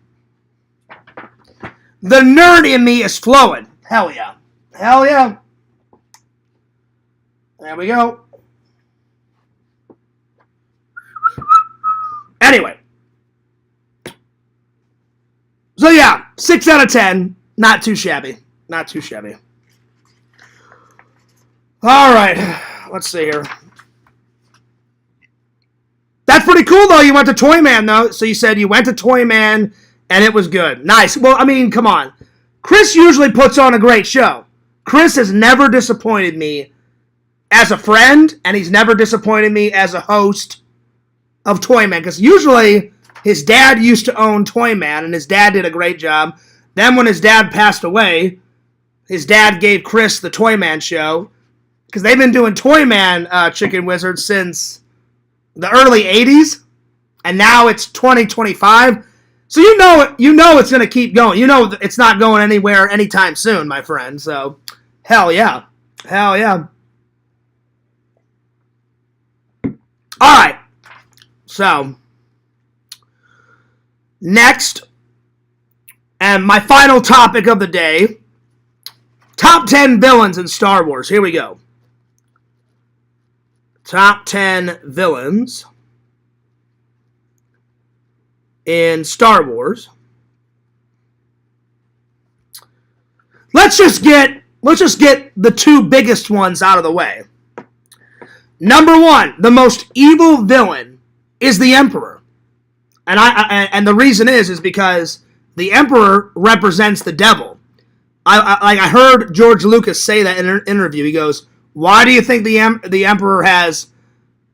The nerd in me is flowing. Hell yeah. Hell yeah. There we go. Anyway. So yeah, 6 out of 10. Not too shabby. Not too shabby. Alright. Let's see here. That's pretty cool, though. You went to Toyman, though. So you said you went to Toyman, and it was good. Nice. Well, I mean, come on. Chris usually puts on a great show. Chris has never disappointed me as a friend, and he's never disappointed me as a host of Toyman. Because usually, his dad used to own Toyman, and his dad did a great job. Then when his dad passed away, his dad gave Chris the Toyman show. Because they've been doing Toyman Chicken Wizard since the early 80s, and now it's 2025. So you know it's going to keep going. You know it's not going anywhere anytime soon, my friend. So, hell yeah. Hell yeah. All right. So, next, And my final topic of the day, top 10 villains in Star Wars. Here we go. Top 10 villains in Star Wars. Let's just get the two biggest ones out of the way. Number one, the most evil villain is the Emperor. And the reason is because the Emperor represents the devil. I heard George Lucas say that in an interview. He goes, "Why do you think the Emperor has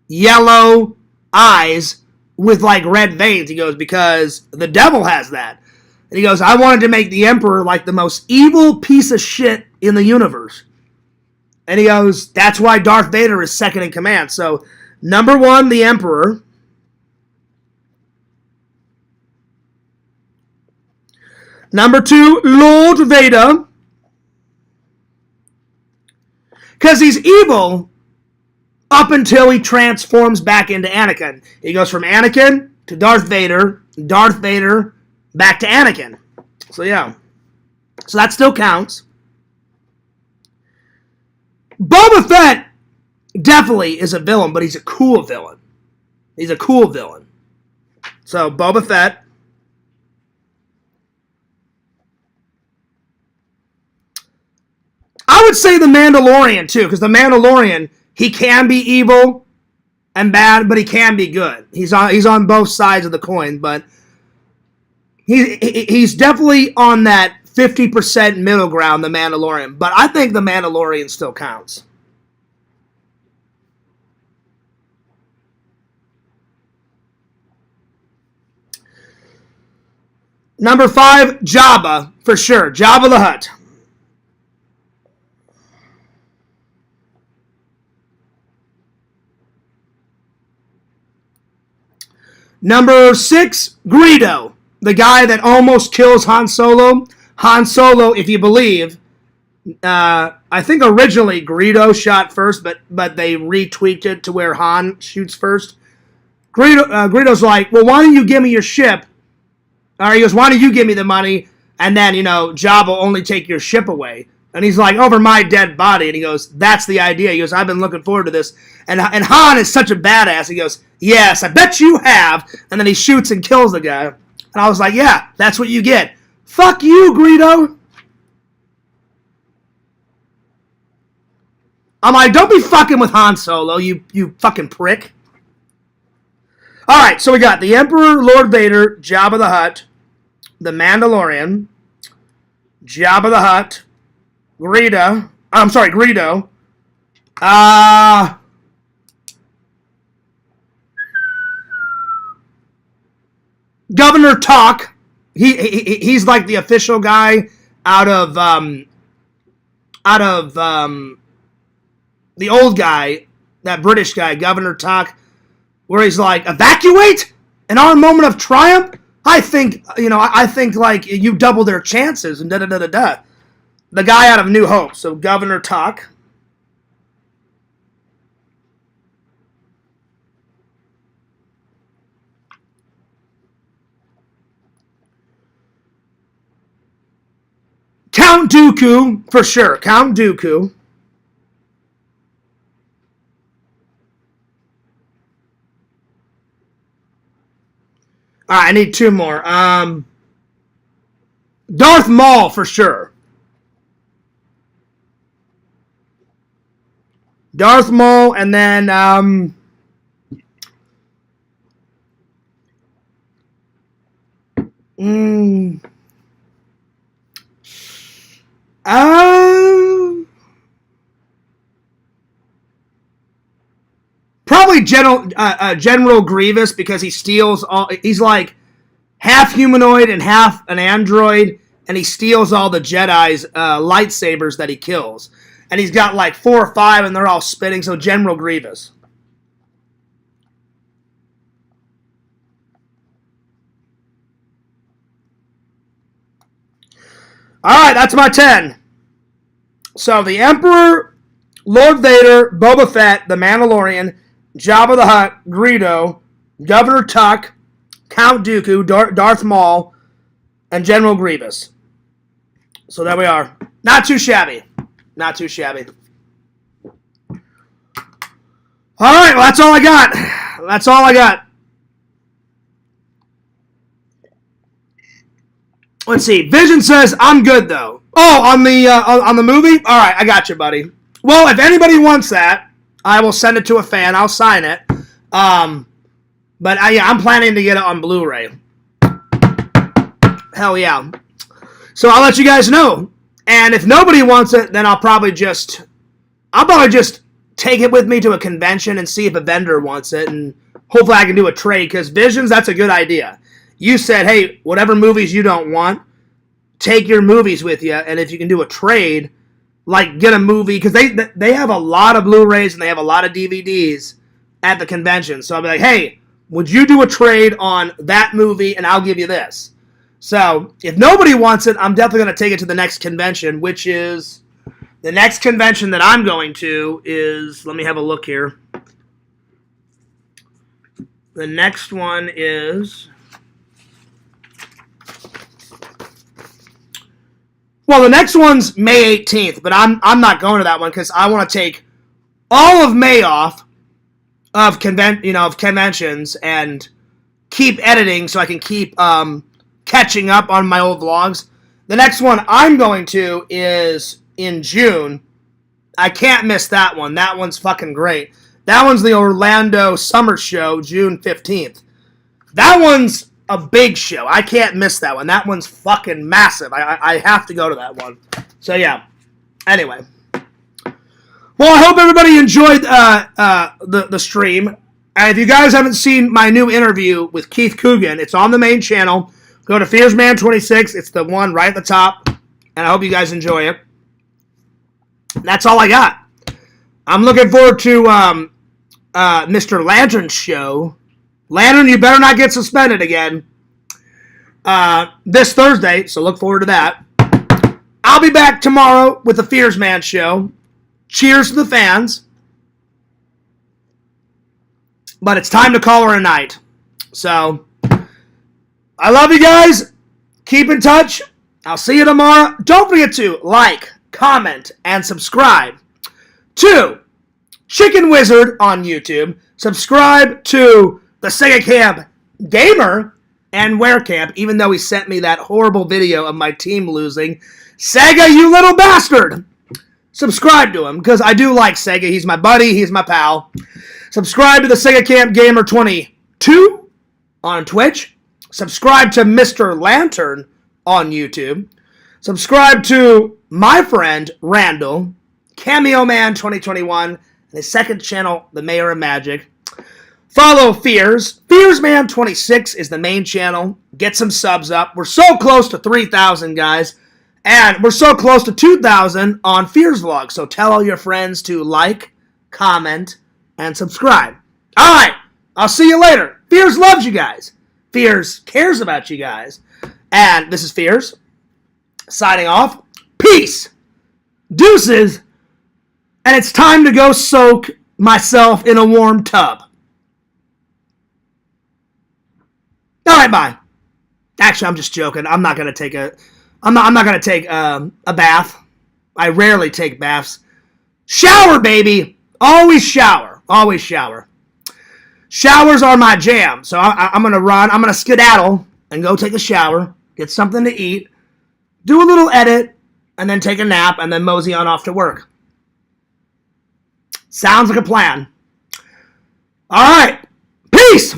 yellow eyes with like red veins?" He goes, "Because the devil has that." And he goes, "I wanted to make the Emperor like the most evil piece of shit in the universe." And he goes, "That's why Darth Vader is second in command." So, number one, the Emperor. Number two, Lord Vader. Because he's evil up until he transforms back into Anakin. He goes from Anakin to Darth Vader back to Anakin. So yeah. So that still counts. Boba Fett definitely is a villain, but he's a cool villain. He's a cool villain. So Boba Fett. I would say the Mandalorian too, because the Mandalorian, he can be evil and bad, but he can be good. He's on both sides of the coin, but he's definitely on that 50% middle ground, the Mandalorian. But I think the Mandalorian still counts. Number 5, Jabba, for sure. Jabba the Hutt. Number 6, Greedo, the guy that almost kills Han Solo. Han Solo, if you believe, I think originally Greedo shot first, but they retweaked it to where Han shoots first. Greedo's like, "Well, why don't you give me your ship?" Or he goes, "Why don't you give me the money? And then, Jabba will only take your ship away." And he's like, "Over my dead body." And he goes, "That's the idea." He goes, "I've been looking forward to this." And Han is such a badass. He goes, "Yes, I bet you have." And then he shoots and kills the guy. And I was like, yeah, that's what you get. Fuck you, Greedo. I'm like, don't be fucking with Han Solo, you fucking prick. Alright, so we got the Emperor, Lord Vader, Jabba the Hutt, the Mandalorian, Jabba the Hutt, Greedo. Governor Talk. He's like the official guy out of the old guy, that British guy, Governor Talk, where he's like, "Evacuate in our moment of triumph." I think like you double their chances and da da da da da. The guy out of New Hope. So Governor Talk. Count Dooku, for sure. Count Dooku. Alright, I need 2 more. Darth Maul, for sure. Darth Maul, and then, probably General Grievous, because he steals all. He's like half humanoid and half an android, and he steals all the Jedi's lightsabers that he kills. And he's got like 4 or 5, and they're all spinning. So General Grievous. Alright, that's my 10. So the Emperor, Lord Vader, Boba Fett, the Mandalorian, Jabba the Hutt, Greedo, Governor Tuck, Count Dooku, Darth Maul, and General Grievous. So there we are. Not too shabby. Not too shabby. All right, well, that's all I got. That's all I got. Let's see. Vision says, I'm good, though. Oh, on the movie? All right, I got you, buddy. Well, if anybody wants that, I will send it to a fan. I'll sign it. But I'm planning to get it on Blu-ray. Hell yeah. So I'll let you guys know. And if nobody wants it, then I'll probably just take it with me to a convention and see if a vendor wants it, and hopefully I can do a trade, because Visions, that's a good idea. You said, hey, whatever movies you don't want, take your movies with you, and if you can do a trade, like get a movie, because they have a lot of Blu-rays and they have a lot of DVDs at the convention. So I'll be like, hey, would you do a trade on that movie, and I'll give you this. So if nobody wants it, I'm definitely going to take it to the next convention, which is... The next convention that I'm going to is, let me have a look here. The next one is, well, the next one's May 18th, but I'm not going to that one because I want to take all of May off of conventions and keep editing so I can keep catching up on my old vlogs. The next one I'm going to is in June. I can't miss that one. That one's fucking great. That one's the Orlando Summer Show, June 15th. That one's a big show. I can't miss that one. That one's fucking massive. I have to go to that one. So, yeah. Anyway. Well, I hope everybody enjoyed the stream. And if you guys haven't seen my new interview with Keith Coogan, it's on the main channel. Go to FearsMan26. It's the one right at the top. And I hope you guys enjoy it. That's all I got. I'm looking forward to Mr. Lantern's show. Lantern, you better not get suspended again. This Thursday, so look forward to that. I'll be back tomorrow with the Fears Man show. Cheers to the fans. But it's time to call her a night. So, I love you guys. Keep in touch. I'll see you tomorrow. Don't forget to like, comment, and subscribe to Chicken Wizard on YouTube. Subscribe to the Sega Camp Gamer and Werecamp, even though he sent me that horrible video of my team losing. Sega, you little bastard! Subscribe to him, because I do like Sega. He's my buddy. He's my pal. Subscribe to the Sega Camp Gamer 22 on Twitch. Subscribe to Mr. Lantern on YouTube. Subscribe to my friend Randall, Cameo Man 2021, and his second channel, The Mayor of Magic. Follow Fears. Fearsman 26 is the main channel. Get some subs up. We're so close to 3,000, guys. And we're so close to 2,000 on Fears Vlog. So tell all your friends to like, comment, and subscribe. All right. I'll see you later. Fears loves you guys. Fears cares about you guys. And this is Fears. Signing off. Peace. Deuces. And it's time to go soak myself in a warm tub. Alright, bye. Actually, I'm just joking. I'm not gonna take a bath. I rarely take baths. Shower, baby. Always shower. Always shower. Showers are my jam. So I'm gonna run. I'm gonna skedaddle and go take a shower. Get something to eat. Do a little edit. And then take a nap. And then mosey on off to work. Sounds like a plan. Alright. Peace.